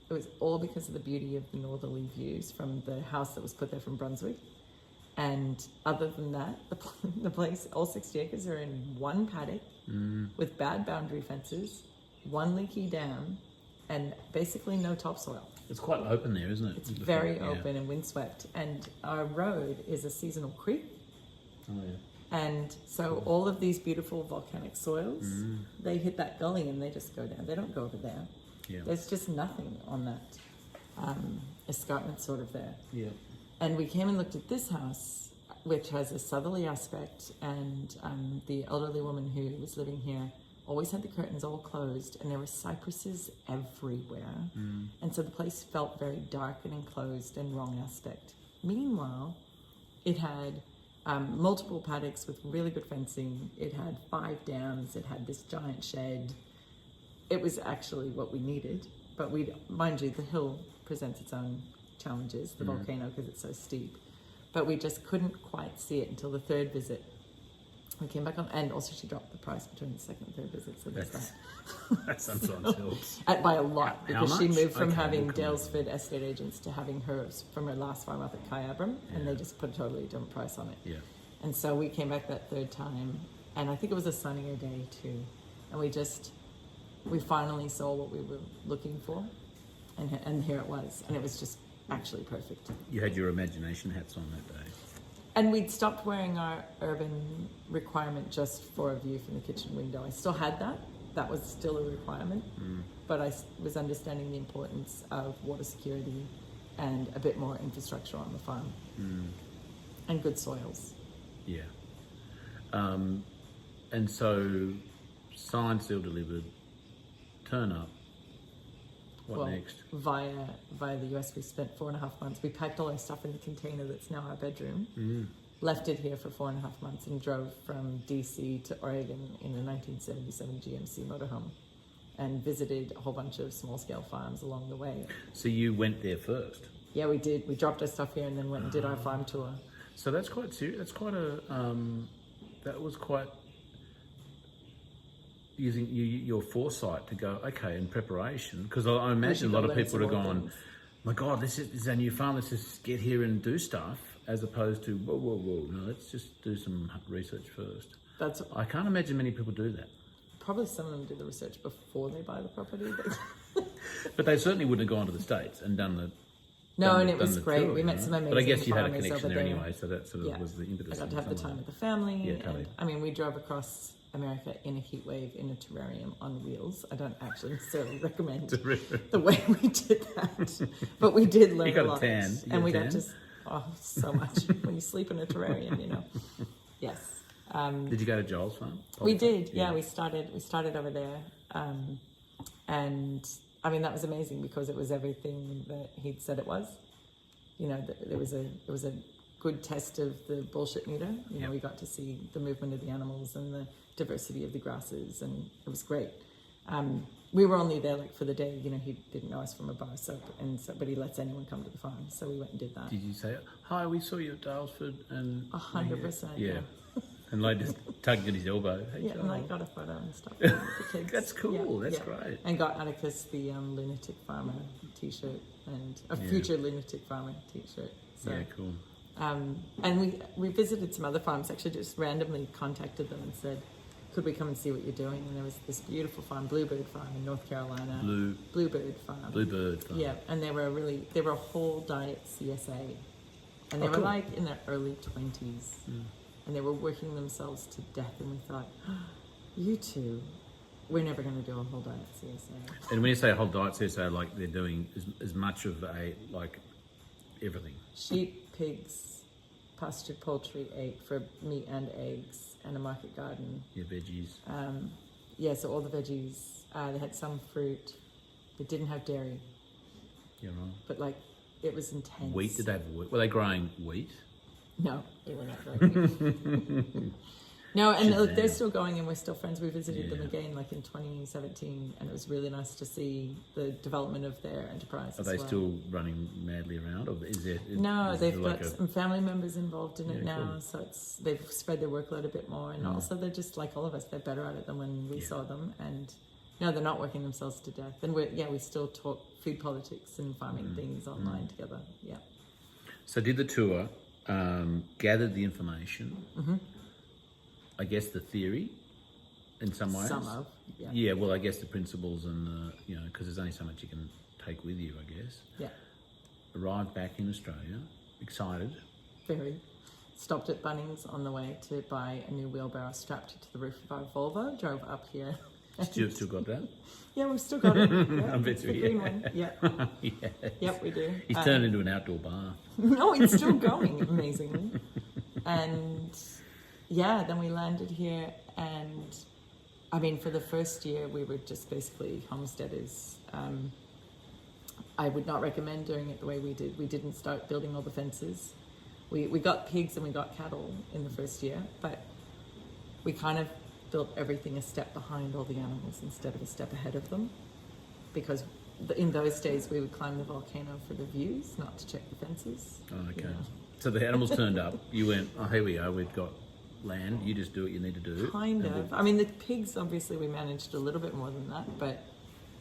it was all because of the beauty of the northerly views from the house that was put there from Brunswick. And other than that, the place, all 60 acres are in one paddock with bad boundary fences, one leaky dam, and basically no topsoil. It's quite open there, isn't it? It's very open and windswept. And our road is a seasonal creek. Oh, yeah. And so all of these beautiful volcanic soils, they hit that gully and they just go down. They don't go over there. Yeah. There's just nothing on that escarpment sort of there. Yeah. And we came and looked at this house, which has a southerly aspect, and the elderly woman who was living here always had the curtains all closed, and there were cypresses everywhere. And so the place felt very dark and enclosed and wrong aspect. Meanwhile, it had multiple paddocks with really good fencing. It had 5 dams. It had this giant shed. It was actually what we needed. But mind you, the hill presents its own challenges, the volcano, because it's so steep. But we just couldn't quite see it until the third visit. We came back on, and also she dropped the price between the second and third visit, so there's that. That sometimes helps. By a lot, because she moved from having okay. Dalesford estate agents to having hers from her last farm up at Kyabram, and they just put a totally different price on it. Yeah. And so we came back that third time, and I think it was a sunnier day too, and we finally saw what we were looking for, and here it was, and it was just actually perfect. You had your imagination hats on that day. And we'd stopped wearing our urban requirement just for a view from the kitchen window. I still had that. That was still a requirement. But I was understanding the importance of water security and a bit more infrastructure on the farm. And good soils. Yeah. And so, signed, sealed, delivered, turn up. What next? Via the US, we spent 4.5 months. We packed all our stuff in the container that's now our bedroom, left it here for 4.5 months, and drove from DC to Oregon in a 1977 GMC motorhome, and visited a whole bunch of small-scale farms along the way. So you went there first? Yeah, we did. We dropped our stuff here and then went and did our farm tour. So that's quite serious. That's quite a. That was quite. Using your foresight to go, okay, in preparation, because I imagine a lot of people would have gone, my God, this is a new farm, let's just get here and do stuff, as opposed to, whoa, no, let's just do some research first. I can't imagine many people do that. Probably some of them do the research before they buy the property. But they certainly wouldn't have gone to the States and done the... No, and it was great. We met some amazing But I guess you had a farmers connection over there anyway, so that sort of was the impetus. I got to have the time with the family. Yeah, totally. And, I mean, we drove across America in a heat wave in a terrarium on wheels. I don't actually necessarily recommend the way we did that, but we did learn a lot. You got a tan. And we got to, so much when you sleep in a terrarium, you know. Yes. Did you go to Joel's farm? We did. Yeah, we started over there, and I mean that was amazing because it was everything that he'd said it was. You know, it was a good test of the bullshit meter. You know, we got to see the movement of the animals and the diversity of the grasses, and it was great. We were only there like for the day. You know, he didn't know us from a bar soap, but he lets anyone come to the farm, so we went and did that. Did you say, "Hi, we saw you at Dalesford," and 100%? Yeah. And like just tugged at his elbow. Hey, yeah, Joel. and like got a photo and stuff with the kids. That's cool. That's great. And got Atticus the lunatic farmer T-shirt and a future lunatic farmer T-shirt. So, yeah, cool. And we visited some other farms. Actually, just randomly contacted them and said, "Could we come and see what you're doing?" And there was this beautiful farm, Bluebird Farm in North Carolina. Bluebird Farm. Bluebird Farm. Yeah, and they were a whole diet CSA, and they were like in their early 20s. And they were working themselves to death, and we thought, you two, we're never going to do a whole diet CSA. And when you say a whole diet CSA, like they're doing as much of like everything. Sheep, pigs, pastured poultry, for meat and eggs, and a market garden. Yeah, veggies. So all the veggies. They had some fruit. They didn't have dairy. Yeah, right. But like, it was intense. Wheat? Did they have wheat? Were they growing wheat? No, they were not growing wheat. No, and Shazam. they're still going, and we're still friends. We visited them again, like in 2017, and it was really nice to see the development of their enterprise. Are they still running madly around, or is there? No, they've like got some family members involved in it now, cool. so they've spread their workload a bit more, and also they're just like all of us. They're better at it than when we saw them, and no, they're not working themselves to death. And we still talk food politics and farming things online together. Yeah. So did the tour, gathered the information. I guess the theory, in some ways. Some of, yeah. Yeah, well, I guess the principles and because there's only so much you can take with you, I guess. Yeah. Arrived back in Australia, excited. Very. Stopped at Bunnings on the way to buy a new wheelbarrow strapped to the roof of our Volvo. Drove up here. Still got that? Yeah, we've still got it. Yeah, I bet it's the you, green one. Yeah. Yes. Yep, we do. He's turned into an outdoor bar. No, it's still going, amazingly. And yeah, then we landed here, and I mean, for the first year, we were just basically homesteaders. I would not recommend doing it the way we did. We didn't start building all the fences. We got pigs and we got cattle in the first year, but we kind of built everything a step behind all the animals instead of a step ahead of them, because in those days we would climb the volcano for the views, not to check the fences. Oh, okay. You know. So the animals turned up. You went, oh, here we go. We've got land. You just do what you need to do. Kind of. I mean, the pigs, obviously, we managed a little bit more than that, but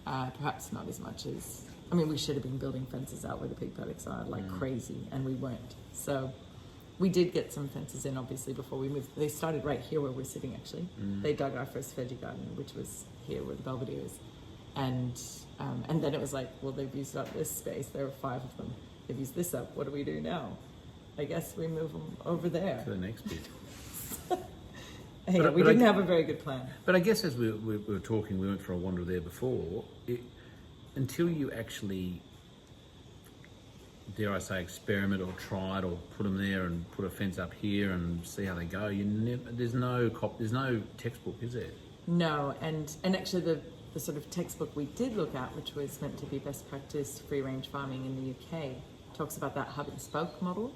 perhaps not as much as... I mean, we should have been building fences out where the pig paddocks are like crazy, and we weren't. So we did get some fences in, obviously, before we moved. They started right here where we're sitting, actually. They dug our first veggie garden, which was here where the Belvedere is. And then it was like, well, they've used up this space. There are 5 of them. They've used this up. What do we do now? I guess we move them over there. To the next bit. Hey, we didn't have a very good plan. But I guess as we were talking, we went for a wander there before, until you actually, dare I say, experiment or try it or put them there and put a fence up here and see how they go, there's no textbook, is there? No, and actually the sort of textbook we did look at, which was meant to be best practice free range farming in the UK, talks about that hub and spoke model.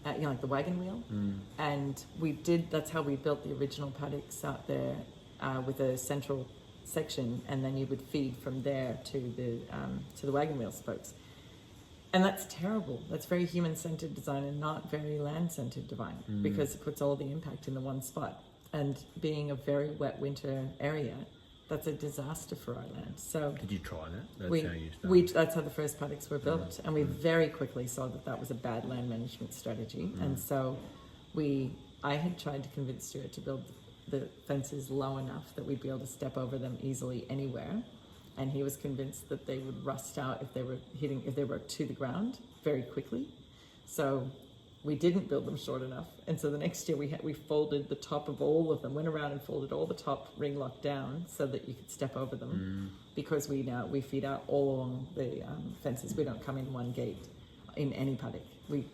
Like the wagon wheel, and that's how we built the original paddocks out there, with a central section, and then you would feed from there to the wagon wheel spokes. And that's terrible. That's very human-centered design and not very land-centered design, because it puts all the impact in the one spot. And being a very wet winter area, that's a disaster for our land. So did you try that? That's how you started. That's how the first paddocks were built, and we very quickly saw that was a bad land management strategy. And so I had tried to convince Stuart to build the fences low enough that we'd be able to step over them easily anywhere, and he was convinced that they would rust out if they were to the ground very quickly. So we didn't build them short enough, and so the next year we folded the top of all of them, went around and folded all the top ring lock down so that you could step over them, because we feed out all along the fences. We don't come in one gate in any paddock,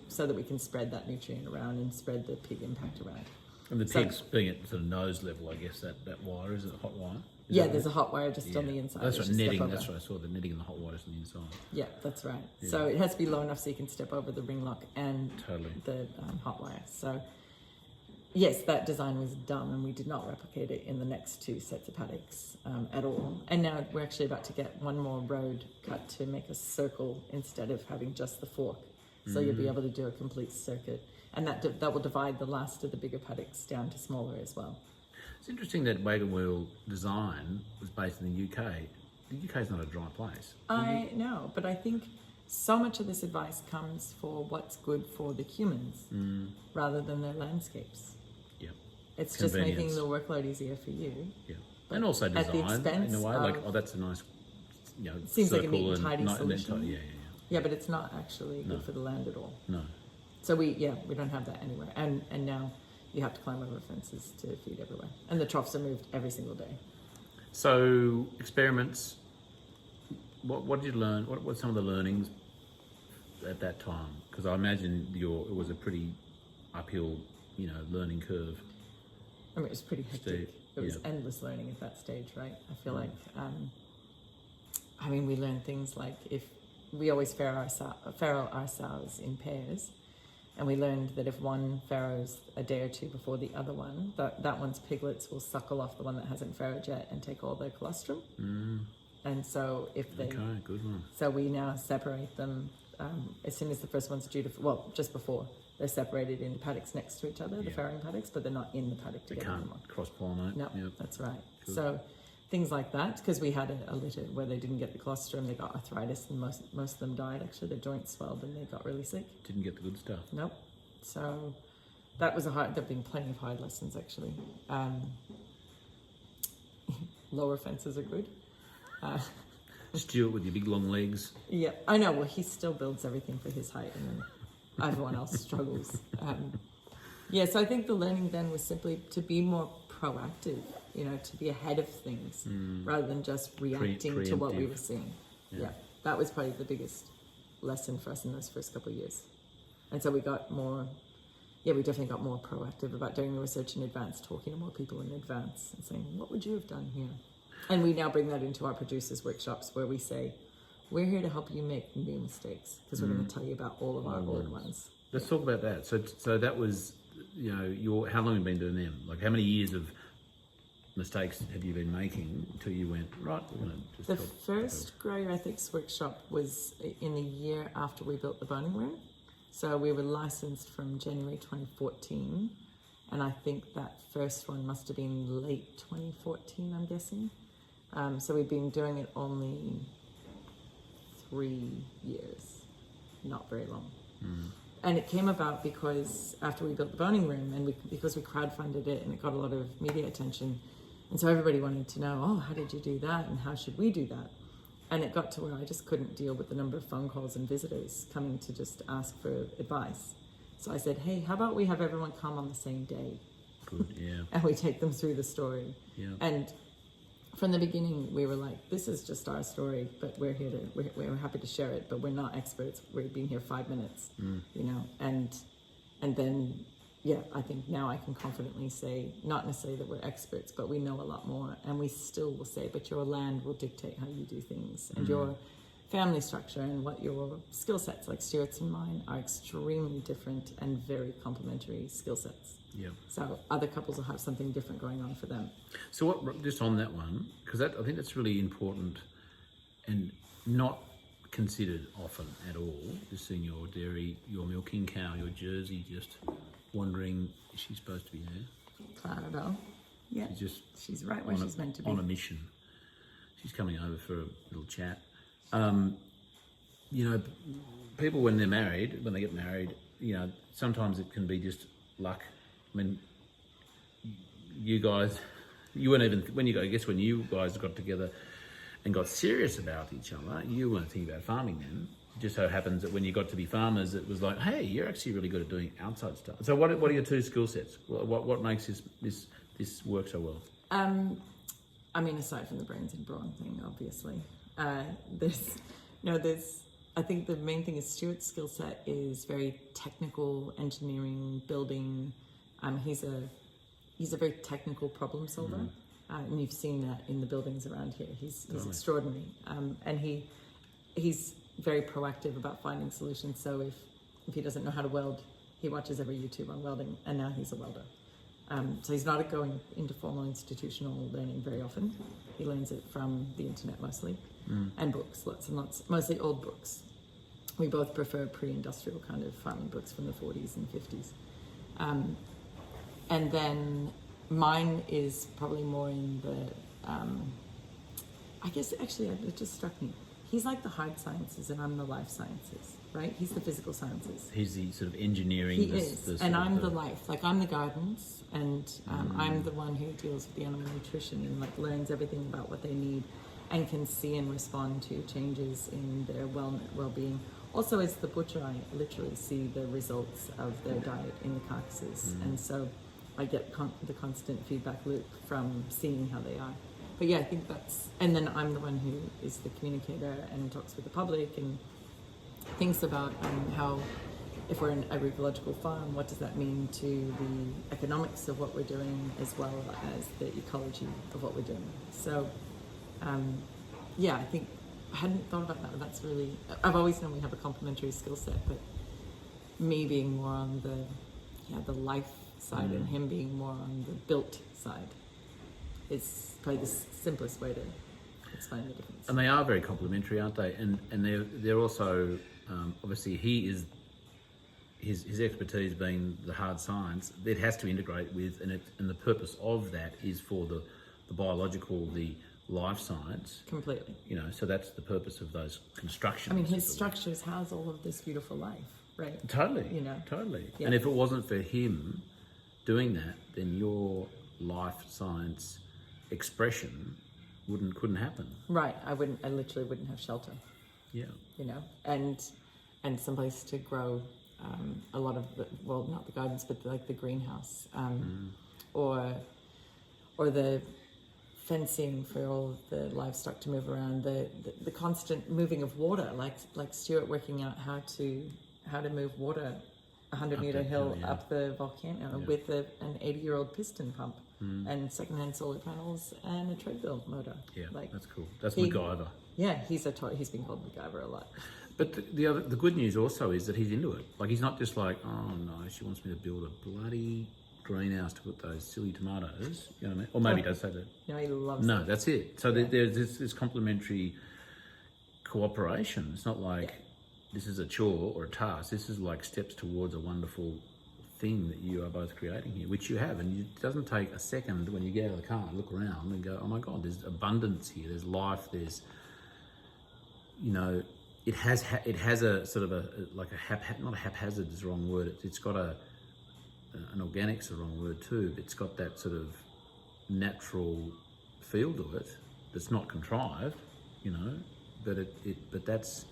so that we can spread that nutrient around and spread the pig impact around. And the pigs being at sort of nose level, I guess that wire, is it a hot wire? There's a hot wire just on the inside. That's right, netting. That's right. I saw the netting and the hot wires on the inside. Yeah, that's right. Yeah. So it has to be low enough so you can step over the ring lock and the hot wire. So yes, that design was dumb, and we did not replicate it in the next 2 sets of paddocks at all. And now we're actually about to get one more road cut to make a circle instead of having just the fork. So you'll be able to do a complete circuit, and that will divide the last of the bigger paddocks down to smaller as well. It's interesting that wagon wheel design was based in the UK. The UK is not a dry place. I know, but I think so much of this advice comes for what's good for the humans rather than their landscapes. Yeah. It's just making the workload easier for you. Yeah. And also design, at the expense in a way, like, that's a nice, seems like a circle neat and tidy solution. Yeah, but it's not actually good for the land at all. No. So we don't have that anywhere. And now you have to climb over fences to feed everywhere. And the troughs are moved every single day. So experiments, what did you learn? What were some of the learnings at that time? Because I imagine it was a pretty uphill, learning curve. I mean, it was pretty hectic. It was Yeah. endless learning at that stage, right? I feel like, we learned things like if we always farrow our sows in pairs, And we learned that if one farrows a day or two before the other one, that one's piglets will suckle off the one that hasn't farrowed yet and take all their colostrum. And so if they... Okay, good one. So we now separate them as soon as the first one's due to... Well, just before. They're separated in paddocks next to each other, the farrowing paddocks, but they're not in the paddock together anymore. They can't cross-pollinate. No, that's right. Good. So things like that, because we had a litter where they didn't get the colostrum, they got arthritis, and most of them died, actually. Their joints swelled and they got really sick. Didn't get the good stuff. Nope. So that was there have been plenty of hard lessons, actually. Lower fences are good. Stuart with your big long legs. Yeah, I know. Well, he still builds everything for his height, and then everyone else struggles. Yeah, so I think the learning then was simply to be more proactive, to be ahead of things rather than just reacting to what we were seeing. Yeah, that was probably the biggest lesson for us in those first couple of years. And so we got more, we definitely got more proactive about doing the research in advance, talking to more people in advance and saying, what would you have done here? And we now bring that into our producers' workshops where we say, we're here to help you make new mistakes because we're going to tell you about all of our old ones. Let's talk about that. So that was, how long have you been doing them? Like how many years of mistakes have you been making until you went, right, we're going to just... The first Grow Your Ethics workshop was in the year after we built the boning room. So we were licensed from January 2014. And I think that first one must have been late 2014, I'm guessing. So we've been doing it only 3 years, not very long. And it came about because after we built the boning room and because we crowdfunded it and it got a lot of media attention. And so everybody wanted to know, how did you do that? And how should we do that? And it got to where I just couldn't deal with the number of phone calls and visitors coming to just ask for advice. So I said, hey, how about we have everyone come on the same day? Good, yeah. And we take them through the story. Yeah. And from the beginning, we were like, this is just our story, but we're happy to share it, but we're not experts. We've been here 5 minutes, and then, I think now I can confidently say, not necessarily that we're experts, but we know a lot more, and we still will say, but your land will dictate how you do things, and your family structure and what your skill sets, like Stuart's and mine, are extremely different and very complementary skill sets. Yeah. So other couples will have something different going on for them. So what, just on that one, because I think that's really important and not considered often at all, just seeing your dairy, your milking cow, your Jersey, just wondering, is she supposed to be there? Claro. Yeah. She's right where she's meant to be. On a mission. She's coming over for a little chat. People when they get married, sometimes it can be just luck. I mean, you guys, you weren't even, when you guys got together and got serious about each other, you weren't thinking about farming then. It just so happens that when you got to be farmers, it was like, hey, you're actually really good at doing outside stuff. So what are your two skill sets? What makes this work so well? I mean, aside from the brains and brawn thing, obviously, I think the main thing is Stuart's skill set is very technical, engineering, building. He's a very technical problem solver, and you've seen that in the buildings around here. He's extraordinary, and he's very proactive about finding solutions. So if he doesn't know how to weld, he watches every YouTube on welding, and now he's a welder. So he's not going into formal institutional learning very often. He learns it from the internet mostly, and books, lots and lots, mostly old books. We both prefer pre-industrial kind of farming books from the 40s and 50s. And then mine is probably more in the, I guess actually it just struck me. He's like the hard sciences and I'm the life sciences, right? He's the physical sciences. He's the sort of engineering. He is, and I'm the life. Like I'm the gardens, and I'm the one who deals with the animal nutrition and like learns everything about what they need and can see and respond to changes in their well-being. Also, as the butcher, I literally see the results of their diet in the carcasses, and so I get the constant feedback loop from seeing how they are. But yeah, I think and then I'm the one who is the communicator and talks with the public and thinks about how, if we're an agricultural farm, what does that mean to the economics of what we're doing as well as the ecology of what we're doing. So, I think I hadn't thought about that. That's really, I've always known we have a complementary skill set, but me being more on the life side and him being more on the built side. It's probably the simplest way to explain the difference. And they are very complementary, aren't they? And they're also obviously he is his expertise being the hard science. It has to integrate with, and the purpose of that is for the biological, the life science. Completely. You know, so that's the purpose of those constructions. I mean, his structures house all of this beautiful life, right? Totally. You know. Totally. Yeah. And if it wasn't for him doing that, then your life science expression couldn't happen. Right. I literally wouldn't have shelter. Yeah. You know, and some place to grow a lot of not the gardens, but like the greenhouse, or the fencing for all the livestock to move around, the constant moving of water, like Stuart working out how to move water 100-meter hill up the volcano with an 80-year-old piston pump and secondhand solar panels and a treadmill motor. Yeah, like, that's cool. That's MacGyver. Yeah, he's been called MacGyver a lot. But the good news also is that he's into it. Like, he's not just like, oh no, she wants me to build a bloody greenhouse to put those silly tomatoes. You know what I mean? Or maybe he does say that. No, he loves No, it. that's it. So there's this complementary cooperation. It's not like this is a chore or a task. This is like steps towards a wonderful thing that you are both creating here, which you have. And it doesn't take a second when you get out of the car and look around and go, oh my God, there's abundance here. There's life. There's, you know, it has a sort of not a haphazard is the wrong word. It's got an organic's the wrong word too. It's got that sort of natural feel to it that's not contrived, you know, but that's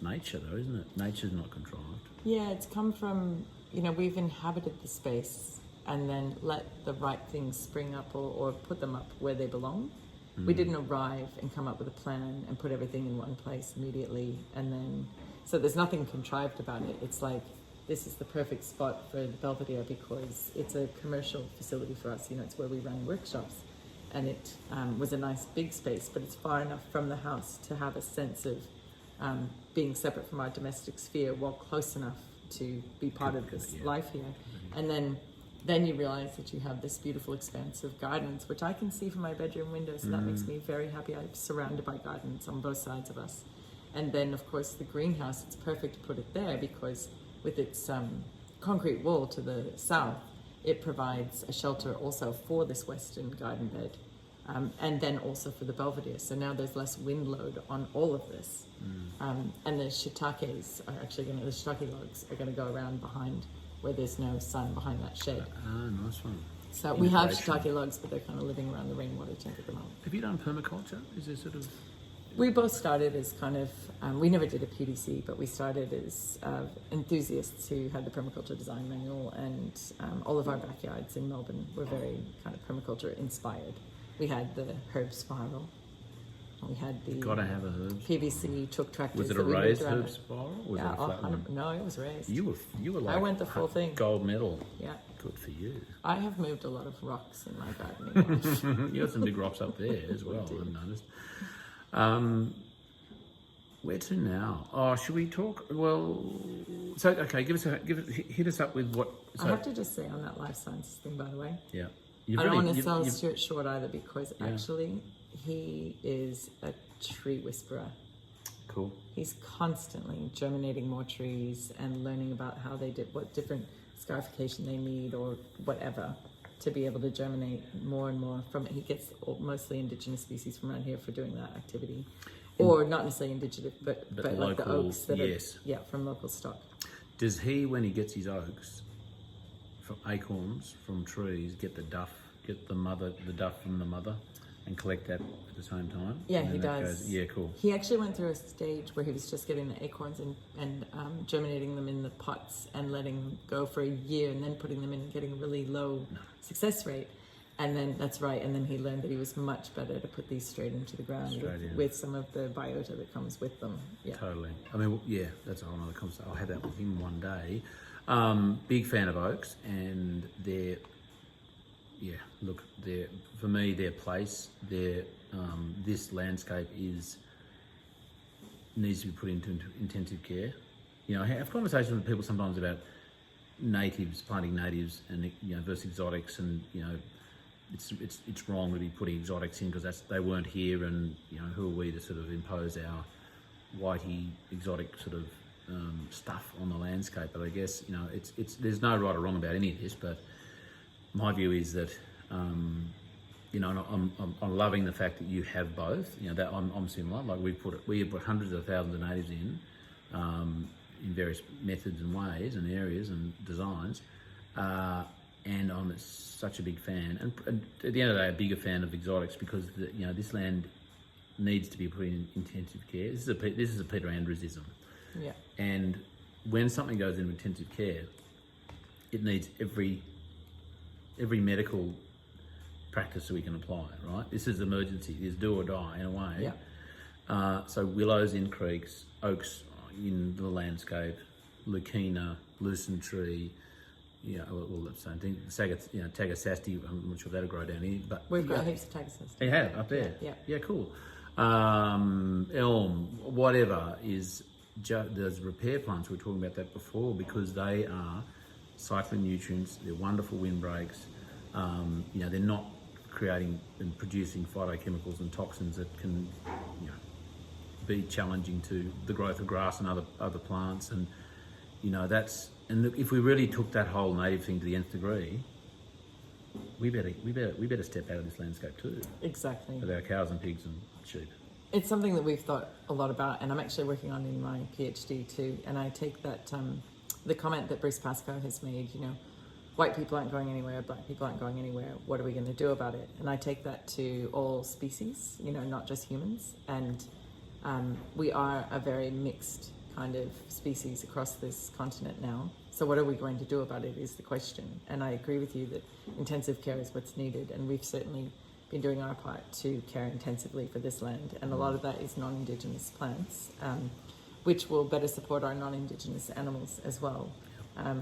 nature though, isn't it? Nature's not contrived. Yeah, it's come from, you know, we've inhabited the space and then let the right things spring up or put them up where they belong. We didn't arrive and come up with a plan and put everything in one place immediately, and then so there's nothing contrived about it. It's like, this is the perfect spot for the Belvedere because it's a commercial facility for us. You know, it's where we run workshops, and it was a nice big space, but it's far enough from the house to have a sense of being separate from our domestic sphere while close enough to be part of this life here. And then you realize that you have this beautiful expanse of gardens, which I can see from my bedroom window, so that makes me very happy. I'm surrounded by gardens on both sides of us. And then, of course, the greenhouse, it's perfect to put it there because with its concrete wall to the south, it provides a shelter also for this western garden bed, and then also for the Belvedere. So now there's less wind load on all of this. And the shiitakes are actually the shiitake logs are going to go around behind where there's no sun behind that shed. Ah, nice one. So we have shiitake logs, but they're kind of living around the rainwater tank at the moment. Have you done permaculture? Is there sort of... We both started as kind of, we never did a PDC, but we started as enthusiasts who had the permaculture design manual, and all of our backyards in Melbourne were very kind of permaculture inspired. We had the herb spiral. We had the Gotta have a herbs. PVC took tractors. Was it a raised herb spiral? Or was it a flat one? No, it was raised. You were like I went the full thing. Gold medal. Yeah. Good for you. I have moved a lot of rocks in my gardening life. You got some big rocks up there as well, I've noticed. Where to now? Oh, should we talk? Well, so okay, hit us up with what. So, I have to just say on that life sciences thing, by the way. Yeah. I don't want to sell Stuart short either because actually he is a tree whisperer. Cool. He's constantly germinating more trees and learning about how they did, what different scarification they need or whatever to be able to germinate more and more from it. He gets mostly indigenous species from around here for doing that activity. Or not necessarily indigenous, but like local, the oaks that yes. are from local stock. Does he, when he gets his oaks from acorns from trees, get the duff from the mother, and collect that at the same time? Yeah, he does. Yeah, cool. He actually went through a stage where he was just getting the acorns and germinating them in the pots and letting them go for a year, and then putting them in and getting a really low success rate. And then that's right. And then he learned that he was much better to put these straight into the ground with some of the biota that comes with them. Yeah, totally. I mean, yeah, that's a whole other conversation. I'll have that with him one day. Big fan of oaks, and they're for me, their place, this landscape needs to be put into intensive care. I have conversations with people sometimes about natives, planting natives, and versus exotics, and it's wrong to be putting exotics in because they weren't here, and who are we to sort of impose our whitey exotic sort of stuff on the landscape. But I guess it's there's no right or wrong about any of this, but my view is that I'm loving the fact that you have both. That I'm similar. Like we have put hundreds of thousands of natives in various methods and ways and areas and designs, and I'm such a big fan. And at the end of the day, a bigger fan of exotics because this land needs to be put in intensive care. This is a Peter Andrewsism. Yeah. And when something goes into intensive care, it needs every medical practice that we can apply, right? This is emergency. It's do or die in a way. Yeah. So willows in creeks, oaks in the landscape, leucaena, lucerne tree, that's the same thing. Tagasasti, I'm not sure if that'll grow down here, but we've got heaps of tagasasti. You have up there. Yeah. Cool. Elm, whatever is. There's repair plants. We were talking about that before because they are cycling nutrients. They're wonderful windbreaks. They're not creating and producing phytochemicals and toxins that can, be challenging to the growth of grass and other plants. And if we really took that whole native thing to the nth degree, we better step out of this landscape too. Exactly. With our cows and pigs and sheep. It's something that we've thought a lot about, and I'm actually working on in my PhD too. And I take that the comment that Bruce Pascoe has made, white people aren't going anywhere, black people aren't going anywhere. What are we going to do about it? And I take that to all species, not just humans. And we are a very mixed kind of species across this continent now. So what are we going to do about it is the question. And I agree with you that intensive care is what's needed, and we've certainly been doing our part to care intensively for this land, and a lot of that is non-Indigenous plants, which will better support our non-Indigenous animals as well.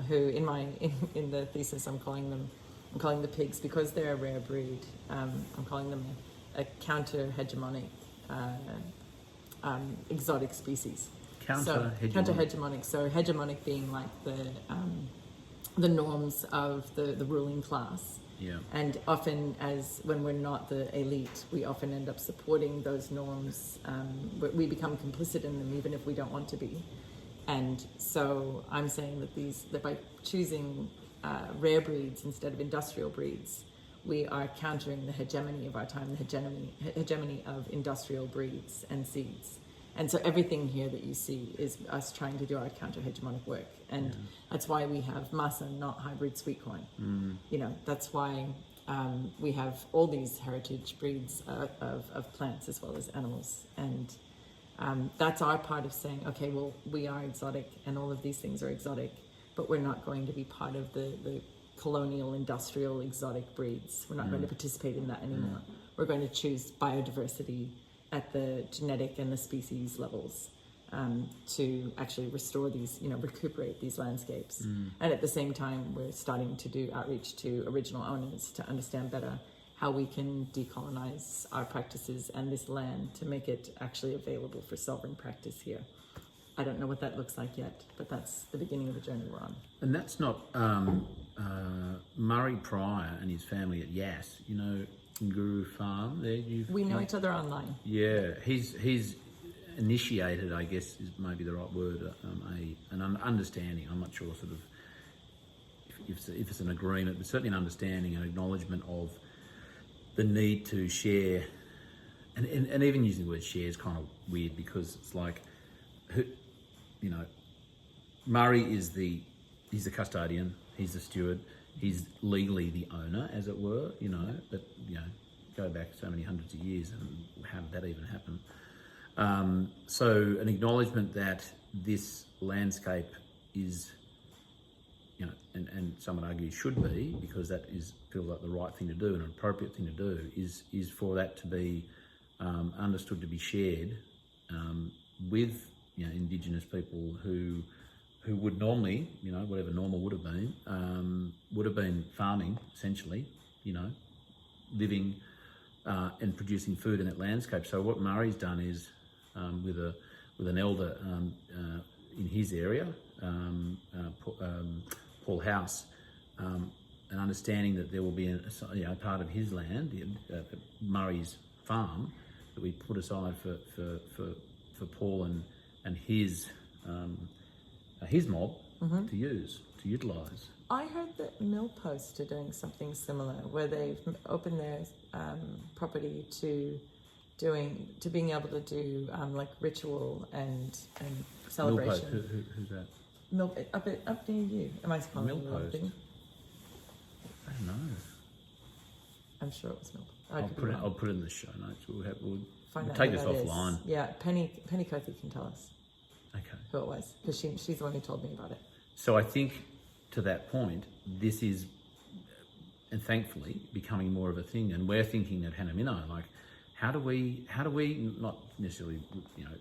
Who in the thesis I'm calling the pigs because they're a rare breed. I'm calling them a counter-hegemonic exotic species. Counter-hegemonic. So hegemonic being like the norms of the ruling class. Yeah. And often, when we're not the elite, we often end up supporting those norms. We become complicit in them, even if we don't want to be. And so I'm saying that by choosing rare breeds instead of industrial breeds, we are countering the hegemony of our time, the hegemony of industrial breeds and seeds. And so everything here that you see is us trying to do our counter-hegemonic work. And that's why we have Masa, not hybrid sweet corn. That's why we have all these heritage breeds of plants as well as animals. And that's our part of saying, okay, well, we are exotic and all of these things are exotic, but we're not going to be part of the colonial, industrial, exotic breeds. We're not going to participate in that anymore. We're going to choose biodiversity at the genetic and the species levels to actually restore these, recuperate these landscapes. And at the same time, we're starting to do outreach to original owners to understand better how we can decolonize our practices and this land to make it actually available for sovereign practice here. I don't know what that looks like yet, but that's the beginning of the journey we're on. And that's not Murray Pryor and his family at Yass, Guru Farm there. We know each other online. Yeah, he's initiated, I guess is maybe the right word, an understanding. I'm not sure sort of if it's an agreement, but certainly an understanding, an acknowledgement of the need to share, and even using the word share is kind of weird because it's like, Murray he's the custodian, he's the steward. He's legally the owner, as it were, but, go back so many hundreds of years and how did that even happen? So an acknowledgement that this landscape is, and some would argue should be, because that feels like the right thing to do and an appropriate thing to do, is for that to be understood to be shared with, Indigenous people who would normally, whatever normal would have been farming, essentially, living and producing food in that landscape. So what Murray's done is, with an elder in his area, Paul House, an understanding that there will be a part of his land, Murray's farm, that we put aside for Paul and his mob to utilise. I heard that Millpost are doing something similar, where they've opened their property to being able to do like ritual and celebration. Millpost, who's that? Up near you. Am I calling it the wrong Millpost? thing? I don't know. I'm sure it was Millpost. I'll put it in the show notes. We'll Find out take who this that is. offline. Yeah, Penny Cothey can tell us Okay. who it was, because she's the one who told me about it. So I think to that point, this is, and thankfully, becoming more of a thing. And we're thinking at Hanamino, like, how do we not necessarily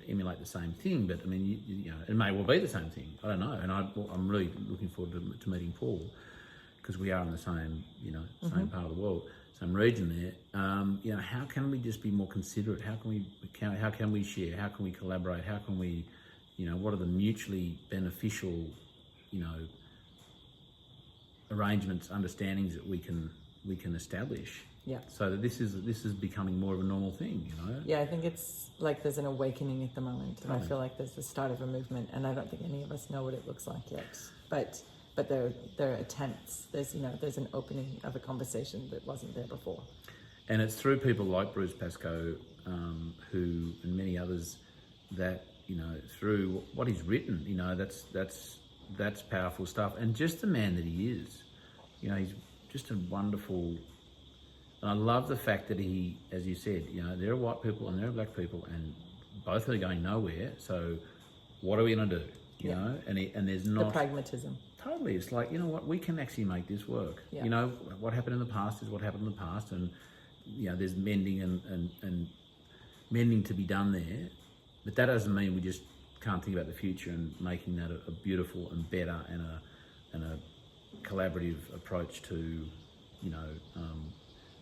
emulate the same thing, but I mean, it may well be the same thing. I don't know, and I'm really looking forward to meeting Paul, because we are in the same same part of the world, same region there. How can we just be more considerate? How can we share? How can we collaborate? How can we, what are the mutually beneficial, arrangements, understandings that we can establish? Yeah. So that this is becoming more of a normal thing, Yeah, I think it's like there's an awakening at the moment, and I feel like there's the start of a movement, and I don't think any of us know what it looks like yet. But there are attempts. There's an opening of a conversation that wasn't there before. And it's through people like Bruce Pascoe, who and many others, that through what he's written, that's powerful stuff. And just the man that he is, he's just a wonderful. And I love the fact that he, as you said, there are white people and there are black people, and both are going nowhere. So what are we going to do? You know, and there's not the pragmatism. Totally, it's like, what, we can actually make this work. Yeah. What happened in the past is what happened in the past, and there's mending and mending to be done there. But that doesn't mean we just can't think about the future and making that a beautiful and better and a collaborative approach to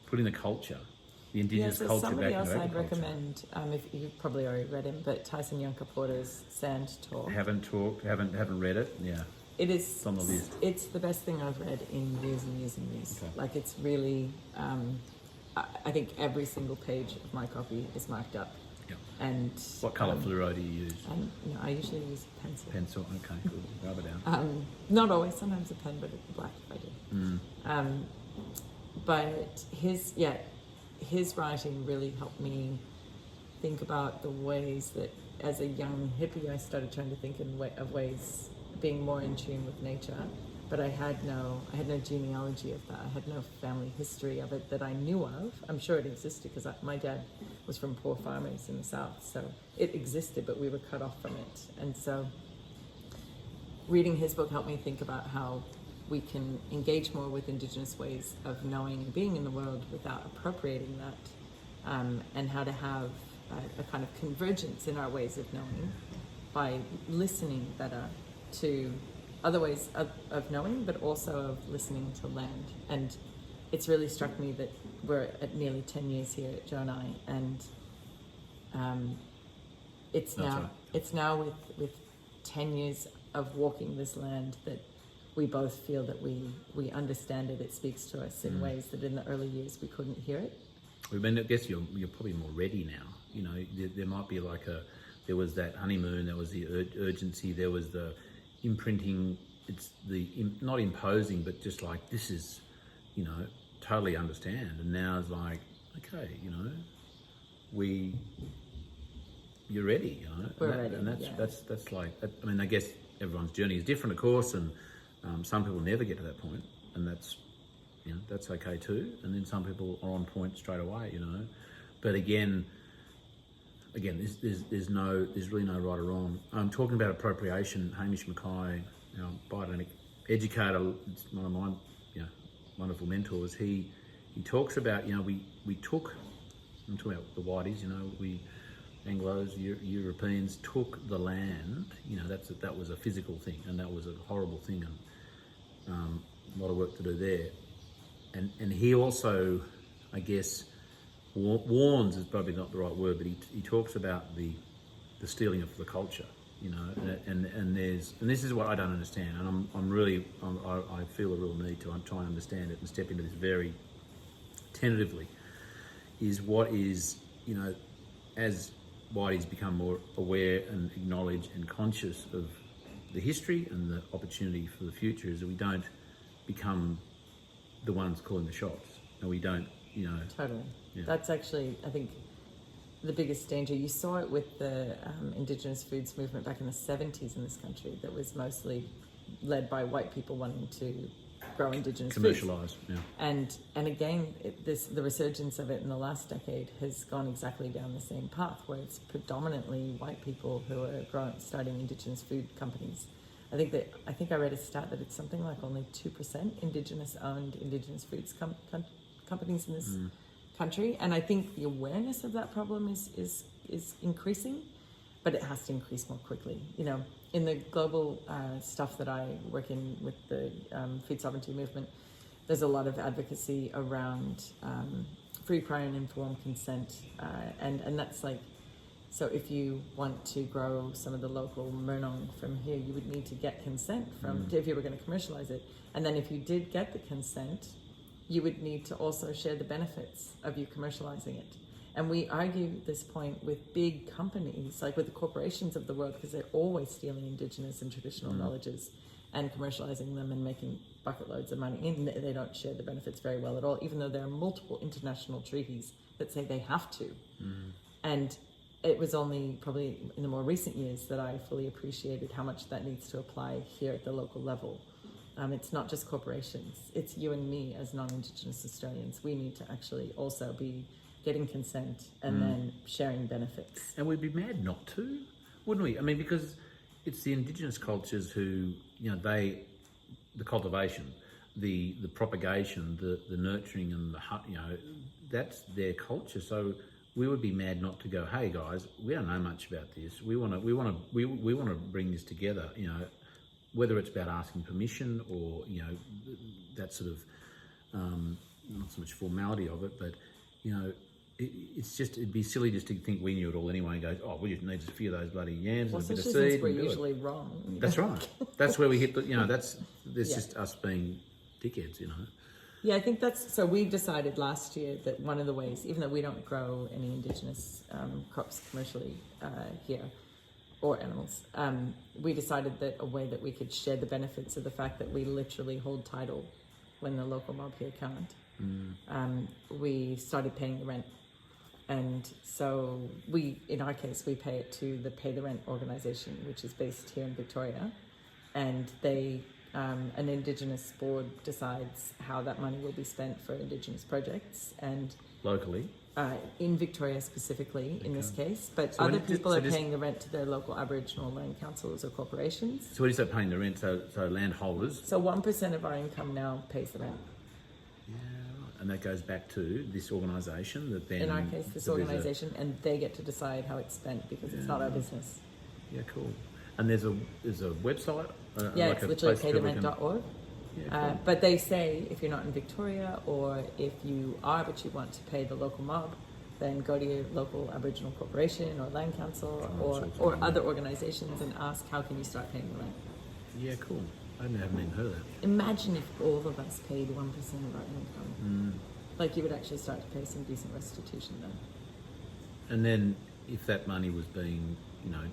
putting the culture, the indigenous culture back into somebody else I'd agriculture. recommend, if you've probably already read him, but Tyson Yunker Porter's Sand Talk. Haven't read it. Yeah, it is. It's on the list. It's the best thing I've read in years and years and years. Okay. Like, it's really. I think every single page of my copy is marked up. Yeah. And What colour fluoro do you use? I usually use pencil. Pencil. Okay, good. Rub it down. Not always. Sometimes a pen, but it's black if I do. But his writing really helped me think about the ways that, as a young hippie, I started trying to think of ways being more in tune with nature. But I had no genealogy of that. I had no family history of it that I knew of. I'm sure it existed, because my dad was from poor farmers in the South, so it existed, but we were cut off from it. And so reading his book helped me think about how we can engage more with Indigenous ways of knowing and being in the world without appropriating that, and how to have a kind of convergence in our ways of knowing by listening better to other ways of knowing, but also of listening to land. And it's really struck me that we're at nearly 10 years here at Jonai, and it's now with 10 years of walking this land that we both feel that we understand it. It speaks to us in ways that in the early years we couldn't hear it. I mean, I guess you're probably more ready now. There might be there was that honeymoon, there was the urgency, there was the imprinting. It's not imposing, but just like, this is, totally understand. And now it's like, okay, you're ready. We're ready. And that's like, I mean, I guess everyone's journey is different, of course, and some people never get to that point, and that's okay too. And then some people are on point straight away, But again, there's really no right or wrong. I'm talking about appropriation. Hamish Mackay, biodynamic educator, it's one of my wonderful mentors. He talks about I'm talking about the whiteys. We Anglos, Europeans took the land. That was a physical thing, and that was a horrible thing, and a lot of work to do there. And he also, I guess, warns is probably not the right word, but he talks about the stealing of the culture. you know, and this is what I don't understand, and I feel a real need to try and understand it and step into this very tentatively. Is what is, you know, as whiteys become more aware and acknowledge and conscious of the history and the opportunity for the future, is that we don't become the ones calling the shots, and we don't, you know. Totally. Yeah. That's actually, I think, the biggest danger. You saw it with the Indigenous foods movement back in the 70s in this country, that was mostly led by white people wanting to grow Indigenous foods. Commercialised, yeah. And again, the resurgence of it in the last decade has gone exactly down the same path, where it's predominantly white people who are starting Indigenous food companies. I think I read a stat that it's something like only 2% Indigenous-owned Indigenous foods companies in this country, and I think the awareness of that problem is increasing, but it has to increase more quickly. You know, in the global stuff that I work in with the food sovereignty movement, there's a lot of advocacy around free, prior, and informed consent, and that's like, so if you want to grow some of the local mernong from here, you would need to get consent from if you were going to commercialize it, and then if you did get the consent, you would need to also share the benefits of you commercializing it. And we argue this point with big companies, like with the corporations of the world, because they're always stealing Indigenous and traditional knowledges and commercializing them and making bucket loads of money. And they don't share the benefits very well at all, even though there are multiple international treaties that say they have to. And it was only probably in the more recent years that I fully appreciated how much that needs to apply here at the local level. It's not just corporations, it's you and me as non-Indigenous Australians. We need to actually also be getting consent and then sharing benefits. And we'd be mad not to, wouldn't we? I mean, because it's the Indigenous cultures who, you know, the cultivation, the propagation, the nurturing and you know, that's their culture. So we would be mad not to go, hey guys, we don't know much about this. We want to bring this together, you know, whether it's about asking permission or, you know, that sort of, not so much formality of it, but, you know, it'd be silly just to think we knew it all anyway and go, oh, we just need a few of those bloody yams and a bit of seed. We're usually wrong. That's right. That's where we hit the, you know, that's just us being dickheads, you know. Yeah, I think so we decided last year that one of the ways, even though we don't grow any Indigenous crops commercially here, or animals, we decided that a way that we could share the benefits of the fact that we literally hold title when the local mob here can't, we started paying the rent. And so in our case, we pay it to the Pay the Rent organisation, which is based here in Victoria, and they, an Indigenous board decides how that money will be spent for Indigenous projects, and locally. In Victoria specifically, in this case, but so other people are paying the rent to their local Aboriginal land councils or corporations. So when you say paying the rent, so landholders? So 1% of our income now pays the rent. Yeah, right. And that goes back to this organisation that then... In our case, this organisation, and they get to decide how it's spent because it's not our business. Yeah, cool. And there's a website? Yeah, like it's literally paytherent.org. Yeah, cool. But they say if you're not in Victoria, or if you are but you want to pay the local mob, then go to your local Aboriginal corporation or land council or other organisations and ask how can you start paying the rent. Yeah, cool. I haven't even heard of that. Imagine if all of us paid 1% of our income. Like you would actually start to pay some decent restitution then. And then if that money was being, you know,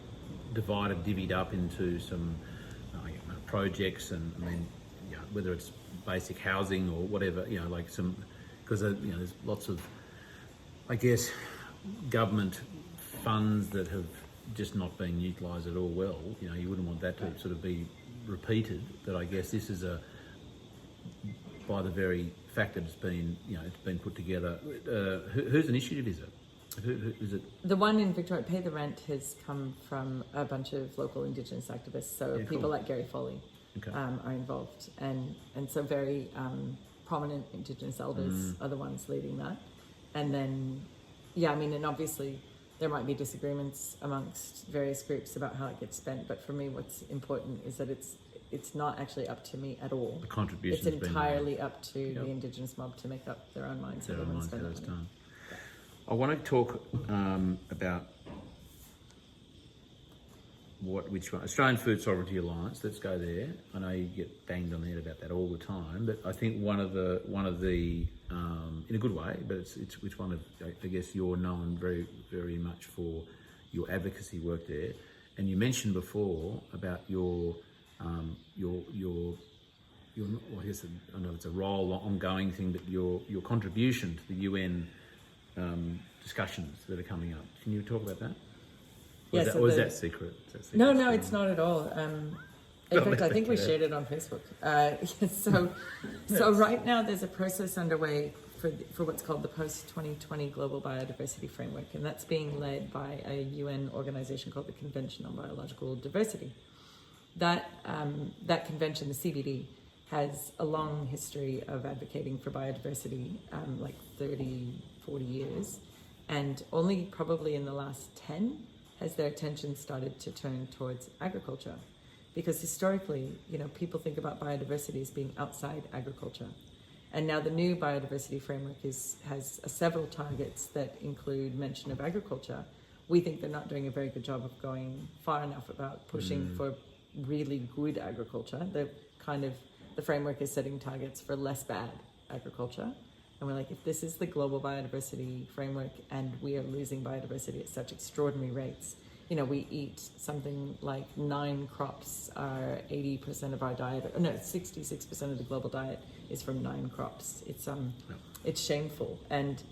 divvied up into some projects, and I mean, you know, whether it's basic housing or whatever, you know, like some, because you know, there's lots of, I guess, government funds that have just not been utilised at all well. You know, you wouldn't want that to sort of be repeated, but I guess this is by the very fact that it's been, you know, it's been put together. Whose initiative is it? Who is it? The one in Victoria, Pay the Rent, has come from a bunch of local Indigenous activists. So people like Gary Foley are involved, and so very prominent Indigenous elders are the ones leading that. And then, yeah, I mean, and obviously there might be disagreements amongst various groups about how it gets spent, but for me, what's important is that it's not actually up to me at all. The contribution. It's entirely up to the Indigenous mob to make up their own minds. Their own minds how it's done. I want to talk about which one? Australian Food Sovereignty Alliance. Let's go there. I know you get banged on the head about that all the time, but I think one of the in a good way, but it's which one of, I guess you're known very very much for your advocacy work there, and you mentioned before about your well, I guess I know it's a role, ongoing thing, but your contribution to the UN discussions that are coming up. Can you talk about that? Or is that secret? No, it's not at all. In fact, I think we shared it on Facebook. So right now there's a process underway for what's called the Post-2020 Global Biodiversity Framework, and that's being led by a UN organization called the Convention on Biological Diversity. That convention, the CBD, has a long history of advocating for biodiversity, like 30, 40 years, and only probably in the last 10 has their attention started to turn towards agriculture. Because historically, people think about biodiversity as being outside agriculture. And now the new biodiversity framework has several targets that include mention of agriculture. We think they're not doing a very good job of going far enough about pushing for really good agriculture. The framework is setting targets for less bad agriculture. And we're like, if this is the global biodiversity framework and we are losing biodiversity at such extraordinary rates, we eat something like 9 crops are 80% of our diet. No, 66% of the global diet is from 9 crops. It's shameful. And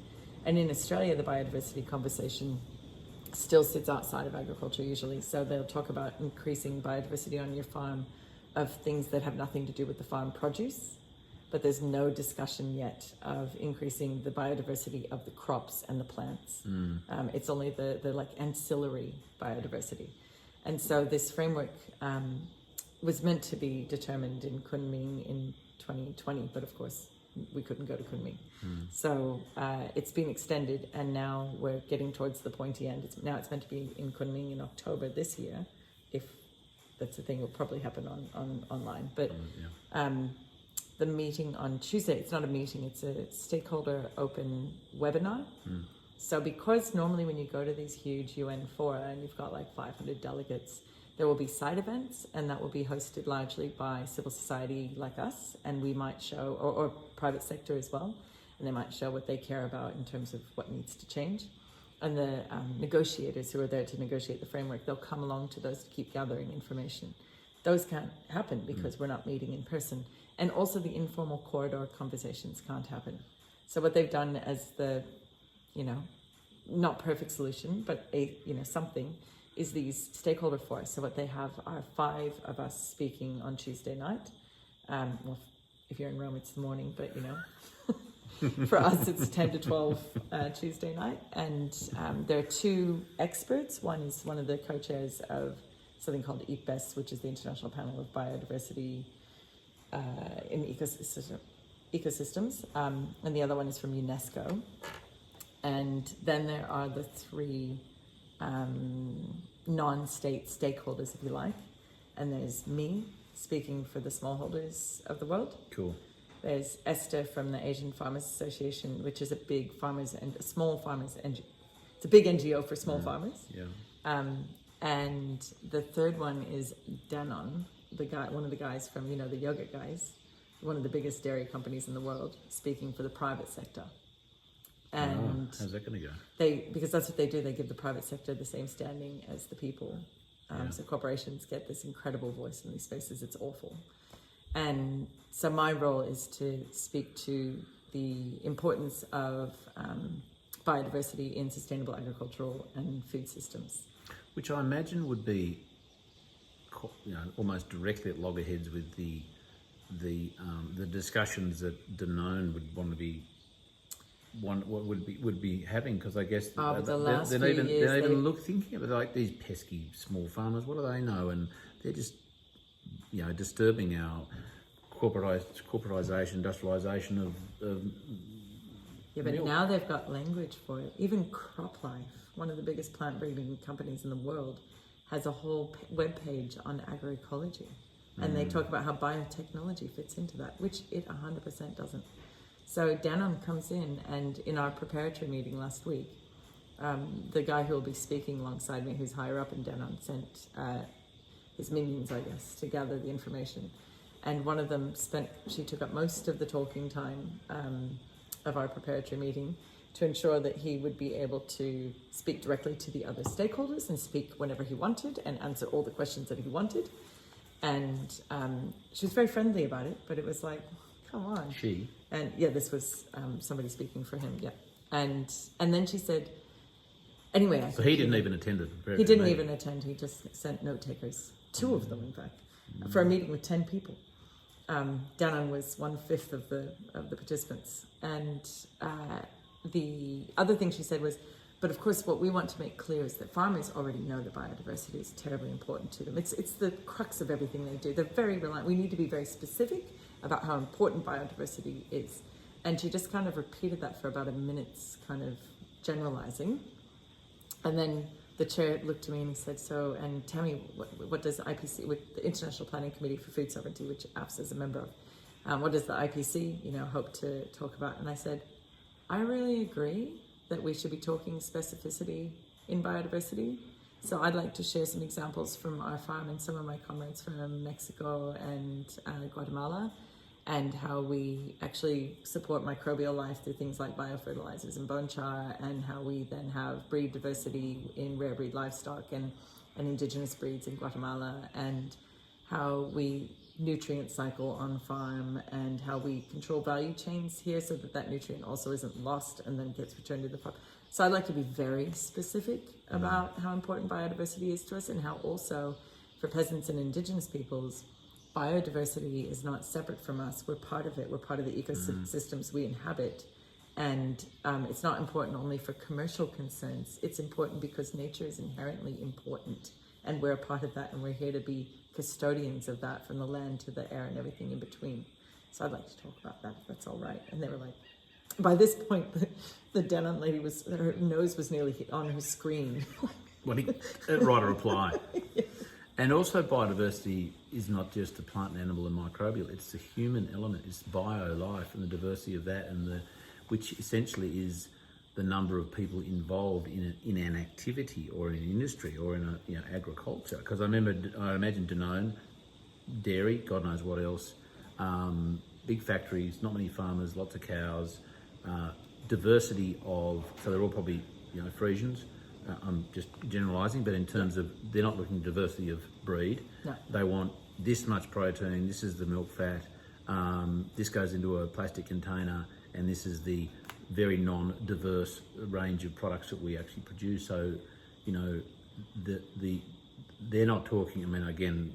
in Australia, the biodiversity conversation still sits outside of agriculture usually. So they'll talk about increasing biodiversity on your farm of things that have nothing to do with the farm produce, but there's no discussion yet of increasing the biodiversity of the crops and the plants. It's only the like ancillary biodiversity. And so this framework was meant to be determined in Kunming in 2020, but of course we couldn't go to Kunming. So it's been extended, and now we're getting towards the pointy end. It's meant to be in Kunming in October this year, if that's the thing. Will probably happen on online. But the meeting on Tuesday, it's not a meeting, it's a stakeholder open webinar. So because normally when you go to these huge UN fora and you've got like 500 delegates, there will be side events, and that will be hosted largely by civil society like us, and we might show, or private sector as well, and they might show what they care about in terms of what needs to change. And the negotiators who are there to negotiate the framework, they'll come along to those to keep gathering information. Those can't happen because we're not meeting in person. And also the informal corridor conversations can't happen. So what they've done as the, not perfect solution, but something, is these stakeholder forums. So what they have are 5 of us speaking on Tuesday night. Well, if you're in Rome, it's the morning, but for us, it's 10 to 12 Tuesday night. And there are 2 experts. One is one of the co-chairs of something called EPBES, which is the International Panel of Biodiversity in ecosystems. And the other one is from UNESCO. And then there are the 3 non-state stakeholders, if you like. And there's me speaking for the smallholders of the world. Cool. There's Esther from the Asian Farmers Association, which is a big small farmers NGO. It's a big NGO for small farmers. Yeah. And the third one is Danone, one of the guys from, the yogurt guys, one of the biggest dairy companies in the world, speaking for the private sector. And how's that going to go? Because that's what they do. They give the private sector the same standing as the people. So corporations get this incredible voice in these spaces. It's awful. And so my role is to speak to the importance of biodiversity in sustainable agricultural and food systems. Which I imagine would be, almost directly at loggerheads with the discussions that Danone would want to be would be having, because I guess they're not even thinking of it, like these pesky small farmers. What do they know? And they're just disturbing our corporatization, industrialization of but milk. Now they've got language for it. Even CropLife, one of the biggest plant breeding companies in the world, has a whole web page on agroecology, and they talk about how biotechnology fits into that, which it 100% doesn't. So Danone comes in, and in our preparatory meeting last week, the guy who will be speaking alongside me, who's higher up in Denon, sent his minions, I guess, to gather the information. And one of them she took up most of the talking time of our preparatory meeting to ensure that he would be able to speak directly to the other stakeholders and speak whenever he wanted and answer all the questions that he wanted. And she was very friendly about it, but it was like, come on. She? And yeah, this was somebody speaking for him, yeah. And then she said, anyway. So he didn't even attend it? He didn't even attend, he just sent note takers, 2 of them in fact, for a meeting with 10 people. Danan was 1/5 of the participants. And the other thing she said was, but of course what we want to make clear is that farmers already know that biodiversity is terribly important to them. It's the crux of everything they do. They're very reliant. We need to be very specific about how important biodiversity is. And she just kind of repeated that for about a minute's kind of generalizing. And then the chair looked to me and he said, so, and Tammi, what does the IPC, with the International Planning Committee for Food Sovereignty, which AFS is a member of, what does the IPC, hope to talk about? And I said, I really agree that we should be talking specificity in biodiversity. So I'd like to share some examples from our farm and some of my comrades from Mexico and Guatemala, and how we actually support microbial life through things like biofertilizers and bone char, and how we then have breed diversity in rare breed livestock and indigenous breeds in Guatemala, and how we nutrient cycle on farm, and how we control value chains here so that nutrient also isn't lost and then gets returned to the farm. So I'd like to be very specific about how important biodiversity is to us, and how also for peasants and indigenous peoples, biodiversity is not separate from us. We're part of it. We're part of the ecosystems we inhabit. And it's not important only for commercial concerns. It's important because nature is inherently important. And we're a part of that. And we're here to be custodians of that, from the land to the air and everything in between. So I'd like to talk about that, if that's all right. And they were like, by this point, the Denon lady her nose was nearly hit on her screen. Well, right a reply. Yeah. And also biodiversity is not just the plant and animal and microbial, it's the human element, it's bio-life and the diversity of that, and which essentially is the number of people involved in an activity or in an industry or in agriculture. Because I imagine Danone, dairy, God knows what else, big factories, not many farmers, lots of cows, diversity of, so they're all probably Frisians. I'm just generalising, but in terms of, they're not looking at diversity of breed. No. They want this much protein, this is the milk fat, this goes into a plastic container, and this is the very non-diverse range of products that we actually produce. So, they're not talking, I mean, again,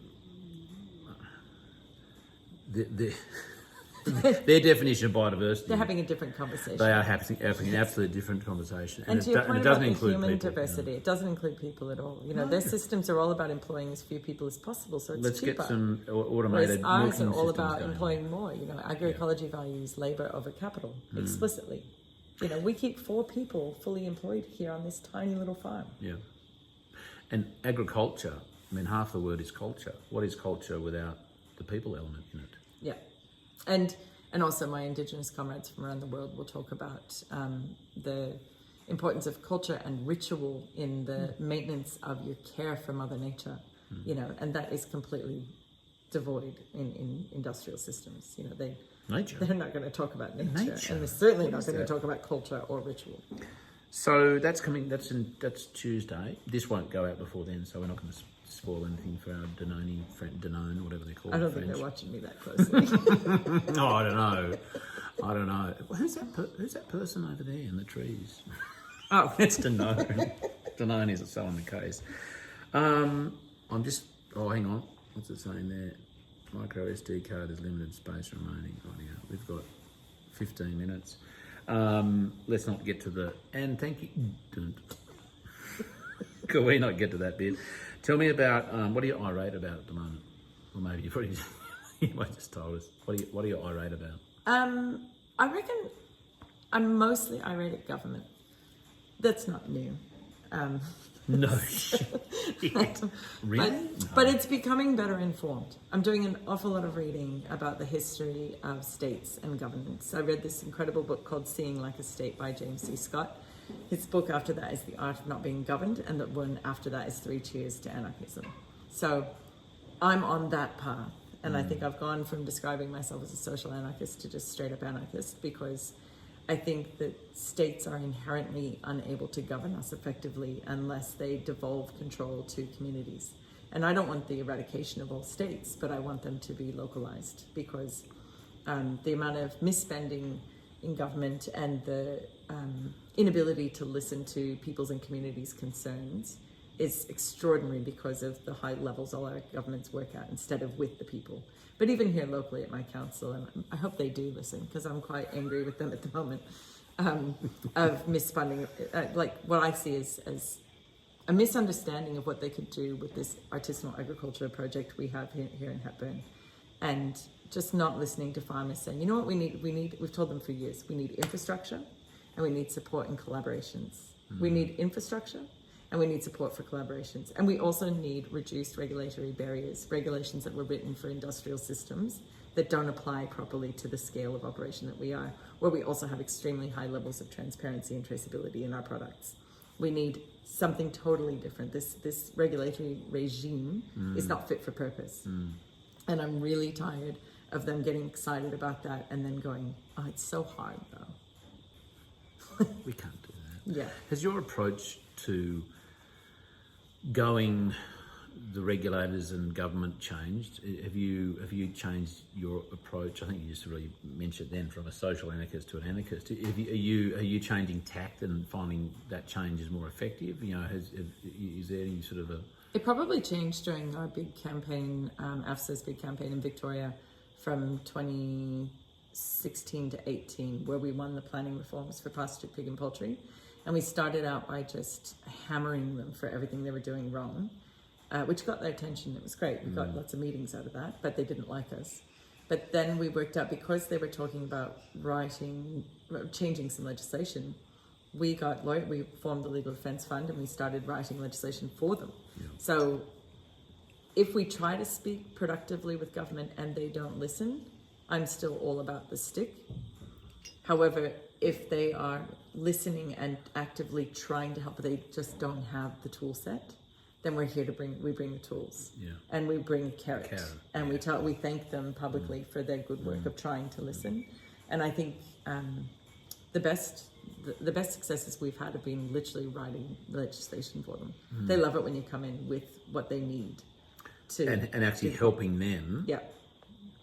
their definition of biodiversity. They're having a different conversation. They are having an absolutely different conversation. And to your point about the human people, diversity, it doesn't include people at all. No. Their systems are all about employing as few people as possible, so it's Let's cheaper. Get some automated. Whereas ours are all about employing more. Agroecology values labour over capital explicitly. We keep 4 people fully employed here on this tiny little farm. Yeah. And agriculture, I mean, half the word is culture. What is culture without the people element in it? Yeah. And also my Indigenous comrades from around the world will talk about the importance of culture and ritual in the maintenance of your care for Mother Nature, and that is completely devoid in industrial systems. They're not going to talk about nature. And they're certainly not going to talk about culture or ritual. So that's Tuesday. This won't go out before then, so we're not going to spoil anything for our Danone, whatever they call it. I don't think they're watching me that closely. Oh, I don't know. Who's that person over there in the trees? Oh, that's Danone. Danone is so on the case. Hang on. What's it saying there? Micro SD card is limited space remaining. Oh, yeah. We've got 15 minutes. Let's not get to and thank you. Can we not get to that bit? Tell me about, what are you irate about at the moment? Or maybe you've already, you might just told us. What are you irate about? I reckon I'm mostly irate at government. That's not new. No shit. Really? But it's becoming better informed. I'm doing an awful lot of reading about the history of states and governments. I read this incredible book called Seeing Like a State by James C. Scott, his book after that is The Art of Not Being Governed, and the one after that is 3 Cheers to Anarchism. So I'm on that path, and I think I've gone from describing myself as a social anarchist to just straight up anarchist, because I think that states are inherently unable to govern us effectively unless they devolve control to communities. And I don't want the eradication of all states, but I want them to be localized, because the amount of misspending in government and the inability to listen to people's and communities' concerns is extraordinary because of the high levels all our governments work at instead of with the people. But even here locally at my council, and I hope they do listen, because I'm quite angry with them at the moment, of misfunding. Like what I see as a misunderstanding of what they could do with this artisanal agriculture project we have here in Hepburn, and just not listening to farmers saying, you know what we need, we've told them for years, we need infrastructure and we need support and collaborations. We need infrastructure and we need support for collaborations. And we also need reduced regulatory barriers, regulations that were written for industrial systems that don't apply properly to the scale of operation that we are, where we also have extremely high levels of transparency and traceability in our products. We need something totally different. This regulatory regime is not fit for purpose. And I'm really tired of them getting excited about that and then going, oh, it's so hard though. We can't do that. Yeah. Has your approach to going the regulators and government changed? Have you changed your approach? I think you just really mentioned then, from a social anarchist to an anarchist. Are you changing tact and finding that change is more effective? You know, is there any sort of a... It probably changed during our big campaign, AFSA's big campaign in Victoria from 2016 to 18, where we won the planning reforms for pasture, pig and poultry. And we started out by just hammering them for everything they were doing wrong, which got their attention. It was great. We got lots of meetings out of that, but they didn't like us. But then we worked out, because they were talking about changing some legislation, we formed the Legal Defence Fund and we started writing legislation for them. Yeah. So if we try to speak productively with government and they don't listen, I'm still all about the stick. However, if they are listening and actively trying to help, but they just don't have the tool set, then we're here to bring the tools. Yeah. And we bring a carrot. And we thank them publicly for their good work of trying to listen. And I think the best successes we've had have been literally writing legislation for them. They love it when you come in with what they need to and actually helping them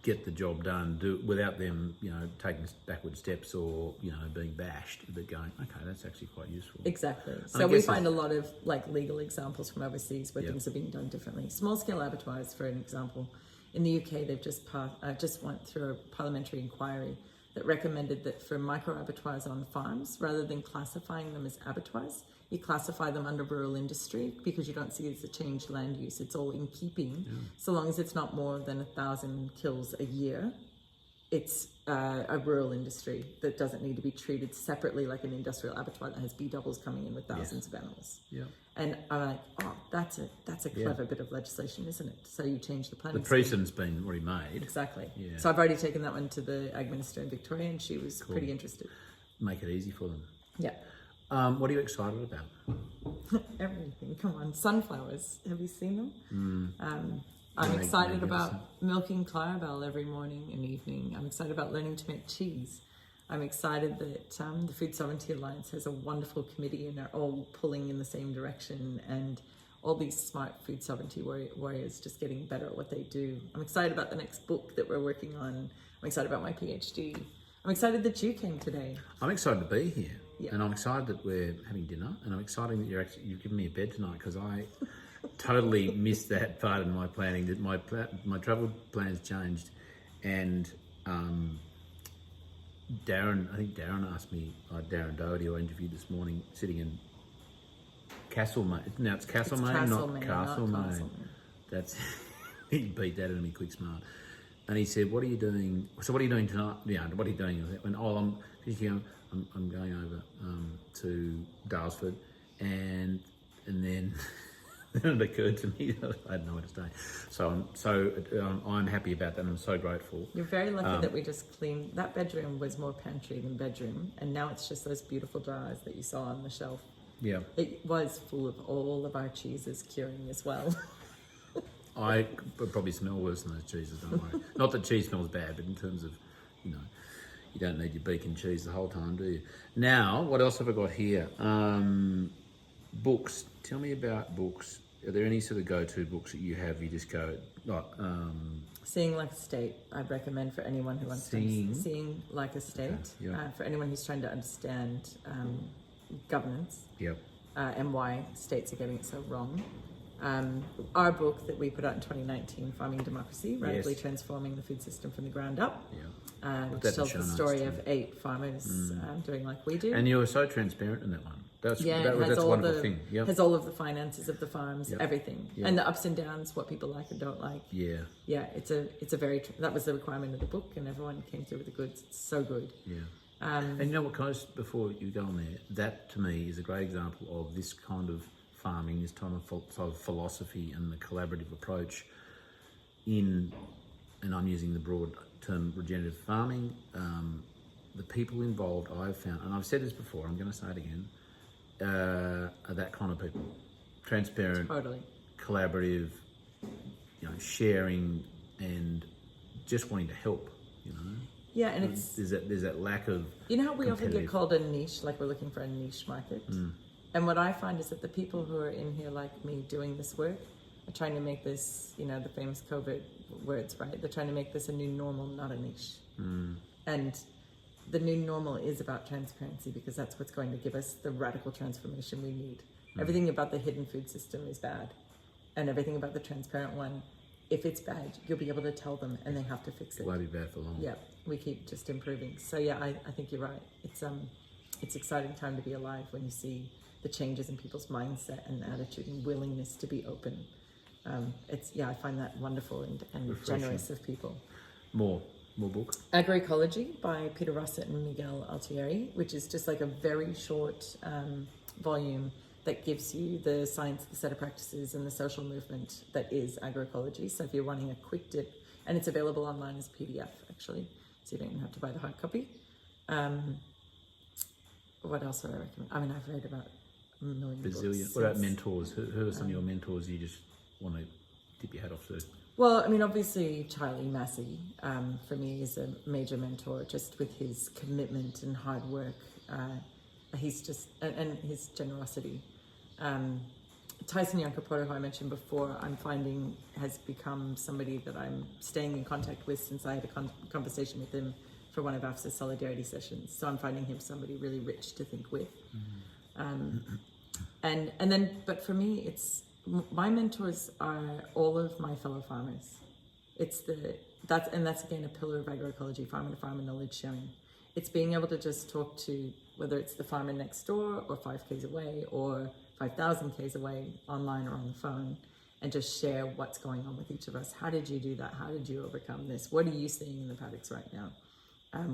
get the job done, without them, you know, taking backward steps or, you know, being bashed, but going, okay, that's actually quite useful. Exactly. So we find a lot of like legal examples from overseas where things are being done differently. Small scale abattoirs, for an example, in the UK, they've just went through a parliamentary inquiry that recommended that for micro abattoirs on farms, rather than classifying them as abattoirs, you classify them under rural industry, because you don't see it as a changed land use. It's all in keeping. So long as it's not more than 1,000 kills a year, it's a rural industry that doesn't need to be treated separately like an industrial abattoir that has bee doubles coming in with thousands of animals. Yeah. And I'm like, oh, that's a clever bit of legislation, isn't it? So you change the planning. The precedent's been already made. Exactly. Yeah. So I've already taken that one to the Ag Minister in Victoria, and she was pretty interested. Make it easy for them. Yeah. What are you excited about? Everything. Come on. Sunflowers. Have you seen them? I'm excited about milking Clarabelle every morning and evening. I'm excited about learning to make cheese. I'm excited that the Food Sovereignty Alliance has a wonderful committee and they're all pulling in the same direction, and all these smart food sovereignty warriors just getting better at what they do. I'm excited about the next book that we're working on. I'm excited about my PhD. I'm excited that you came today. I'm excited to be here. Yeah. And I'm excited that we're having dinner, and I'm excited that you've given me a bed tonight, because I totally missed that part of my planning, that my travel plans changed, and Darren asked me, Darren Doherty, who I interviewed this morning, sitting in Castlemaine. Now it's Castlemaine, not Castlemaine. That's he beat that into me quick smart. And he said, "What are you doing? So what are you doing tonight? Yeah, what are you doing?" I went, "Oh, I'm going over to Dalesford," and then It occurred to me. I had nowhere to stay. I'm happy about that, and I'm so grateful. You're very lucky that we just cleaned. That bedroom was more pantry than bedroom, and now it's just those beautiful jars that you saw on the shelf. Yeah. It was full of all of our cheeses curing as well. I probably smell worse than those cheeses, don't worry. Not that cheese smells bad, but in terms of, you don't need your beacon cheese the whole time, do you? Now, what else have I got here? Books. Tell me about books. Are there any sort of go-to books that you have? You just go, Seeing Like a State, I'd recommend for anyone who wants to. Seeing Like a State, okay, yeah. For anyone who's trying to understand governance. Yep. And why states are getting it so wrong. Our book that we put out in 2019, Farming Democracy, Radically Transforming the Food System from the Ground Up, which tells the story of 8 farmers doing like we do. And you were so transparent in that one. That's a wonderful thing. Yep. Has all of the finances of the farms, everything, Yep. and the ups and downs, what people like and don't like. Yeah. Yeah, it's a very that was the requirement of the book, and everyone came through with the goods. It's so good. Yeah. And you know what, guys, before you go on there, that to me is a great example of this kind of farming, this kind of philosophy and the collaborative approach and I'm using the broad term regenerative farming. The people involved, I've found, and I've said this before, I'm going to say it again, are that kind of people. Transparent, totally collaborative, sharing and just wanting to help, Yeah, and there's that lack of. You know how we often get called a niche, like we're looking for a niche market? And what I find is that the people who are in here like me doing this work are trying to make this, the famous COVID words, right? They're trying to make this a new normal, not a niche. And the new normal is about transparency because that's what's going to give us the radical transformation we need. Everything about the hidden food system is bad. And everything about the transparent one, if it's bad, you'll be able to tell them and they have to fix it. It won't be bad for long. Yeah, we keep just improving. So yeah, I think you're right. It's exciting time to be alive when you see the changes in people's mindset and attitude and willingness to be open. I find that wonderful and generous of people. More book. Agroecology by Peter Rossett and Miguel Altieri, which is just like a very short volume that gives you the science, the set of practices, and the social movement that is agroecology. So if you're wanting a quick dip, and it's available online as PDF actually, so you don't even have to buy the hard copy. What else would I recommend? I mean, I've read about a million books. What about mentors? Who are some of your mentors you just want to tip your hat off to? Well, I mean, obviously Charlie Massey for me is a major mentor, just with his commitment and hard work. He's just, and his generosity. Tyson Yunkaporta, who I mentioned before, I'm finding has become somebody that I'm staying in contact with since I had a conversation with him for one of AFSA's solidarity sessions. So I'm finding him somebody really rich to think with. But for me, my mentors are all of my fellow farmers. That's again a pillar of agroecology, farmer to farmer knowledge sharing. It's being able to just talk to, whether it's the farmer next door or 5 Ks away or 5,000 Ks away, online or on the phone, and just share what's going on with each of us. How did you do that? How did you overcome this? What are you seeing in the paddocks right now?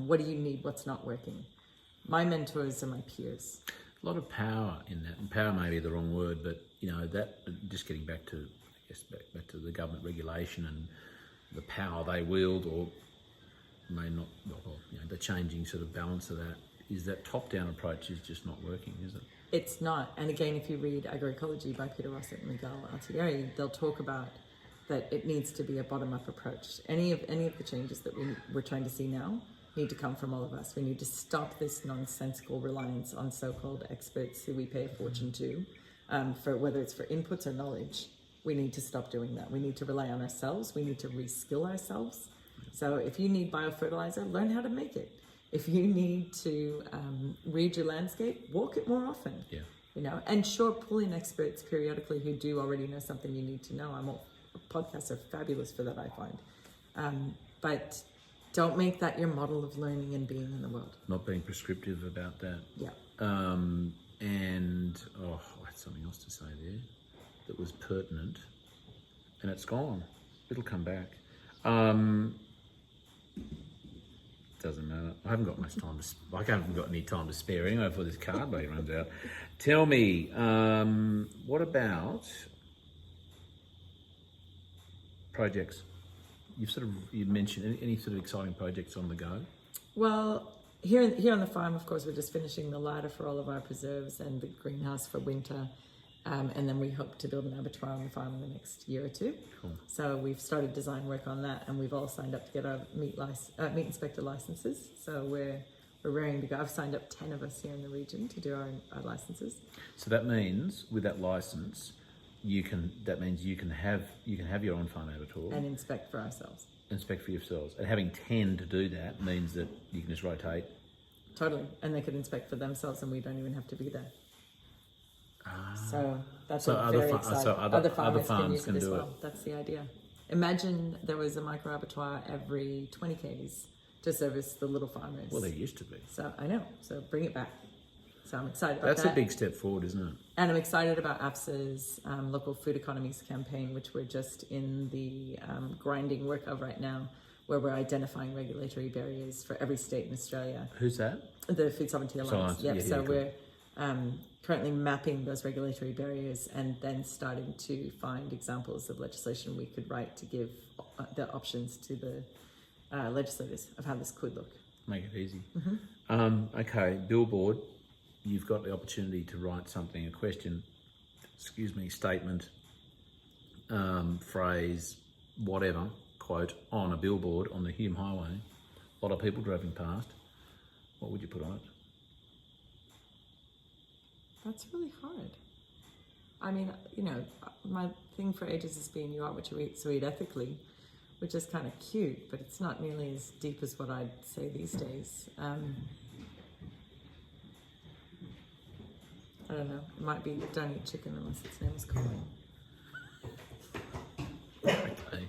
What do you need? What's not working? My mentors are my peers. A lot of power in that, and power may be the wrong word, but that just getting back to, I guess, back to the government regulation and the power they wield, or may not, the changing sort of balance of that, is that top-down approach is just not working, is it? It's not. And again, if you read Agroecology by Peter Rossett and Miguel Altieri, they'll talk about that it needs to be a bottom-up approach. Any of the changes that we're trying to see now need to come from all of us. We need to stop this nonsensical reliance on so-called experts who we pay a fortune to, for whether it's for inputs or knowledge. We need to stop doing that. We need to rely on ourselves. We need to reskill ourselves. So if you need biofertilizer, learn how to make it. If you need to read your landscape, walk it more often. Yeah. And sure, pull in experts periodically who do already know something you need to know. Podcasts are fabulous for that, I find. But don't make that your model of learning and being in the world. Not being prescriptive about that. Yeah. I had something else to say there that was pertinent, and it's gone. It'll come back. Doesn't matter. I haven't got much time I haven't got any time to spare anyway before this card bay runs out. Tell me, what about projects? You mentioned any sort of exciting projects on the go? Well, here on the farm, of course, we're just finishing the larder for all of our preserves and the greenhouse for winter. And then we hope to build an abattoir on the farm in the next year or two. Cool. So we've started design work on that, and we've all signed up to get our meat inspector licenses. So we're raring to go. I've signed up 10 of us here in the region to do our licenses. So that means with that license, you can have your own farm abattoir And inspect for ourselves. inspect for yourselves. And having 10 to do that means that you can just rotate. Totally. And they could inspect for themselves, and we don't even have to be there. So that's very exciting. So other farmers farms use can it as do well. That's the idea. Imagine there was a micro abattoir every 20 k's to service the little farmers. Well, there used to be. So I know. So bring it back. So I'm excited about That's that. a big step forward, isn't it? And I'm excited about APSA's local food economies campaign, which we're just in the grinding work of right now, where we're identifying regulatory barriers for every state in Australia. Who's that? The Food Sovereignty Alliance. Yep. Yeah, So cool. we're currently mapping those regulatory barriers and then starting to find examples of legislation we could write to give the options to the legislators of how this could look. Make it easy. Mm-hmm. Okay, billboard. You've got the opportunity to write something, a question, statement, phrase, whatever, quote, on a billboard on the Hume Highway. A lot of people driving past. What would you put on it? That's really hard. I mean, my thing for ages has been you are what you eat, so eat ethically, which is kind of cute, but it's not nearly as deep as what I'd say these days. I don't know. It might be don't eat chicken unless its name is Colin. Okay.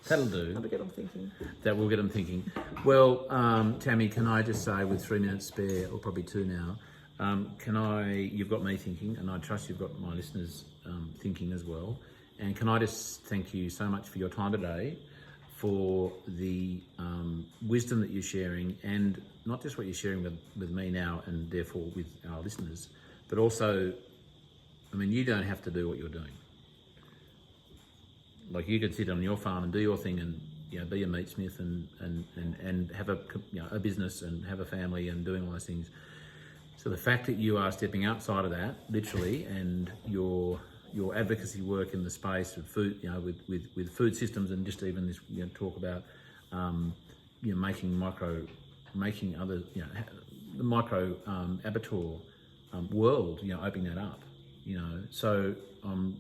That'll do. That'll get them thinking. That will get them thinking. Well, Tammi, can I just say, with 3 minutes spare, or probably 2 now, you've got me thinking, and I trust you've got my listeners thinking as well. And can I just thank you so much for your time today, for the wisdom that you're sharing, and not just what you're sharing with me now and therefore with our listeners, but also, I mean, you don't have to do what you're doing. Like, you could sit on your farm and do your thing and, be a meatsmith and have a business and have a family and doing all those things. So the fact that you are stepping outside of that, literally, and your advocacy work in the space of food, with food systems, and just even this, talk about, making other, the micro abattoir world, opening that up, So I'm,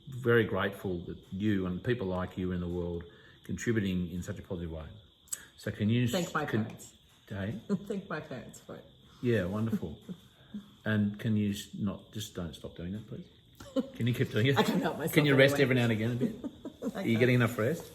very grateful that you and people like you in the world contributing in such a positive way. So can you thank my parents? Hey? Thank my parents for it. Yeah, wonderful. And can you don't stop doing that, please? Can you keep doing it? I can help myself. Can you rest anyway. every now and again a bit? Are you getting enough rest?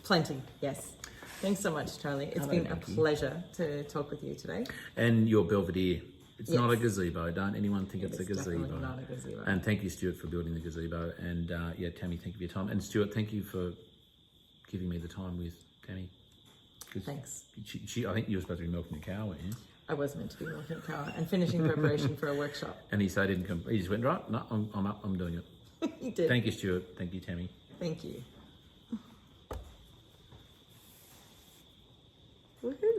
Plenty, yes. Thanks so much, Charlie. It's been a pleasure to talk with you today. And your Belvedere. It's Yes. not a gazebo. Don't anyone think it's a gazebo. Definitely not a gazebo. And thank you, Stuart, for building the gazebo. And Tammi, thank you for your time. And Stuart, thank you for giving me the time with Tammi. Thanks. I think you were supposed to be milking a cow, weren't you? I was meant to be milking a cow and finishing preparation for a workshop. And he said he didn't come. He just went, right, no, I'm up, I'm doing it. You did. Thank you, Stuart. Thank you, Tammi. Thank you. Woohoo.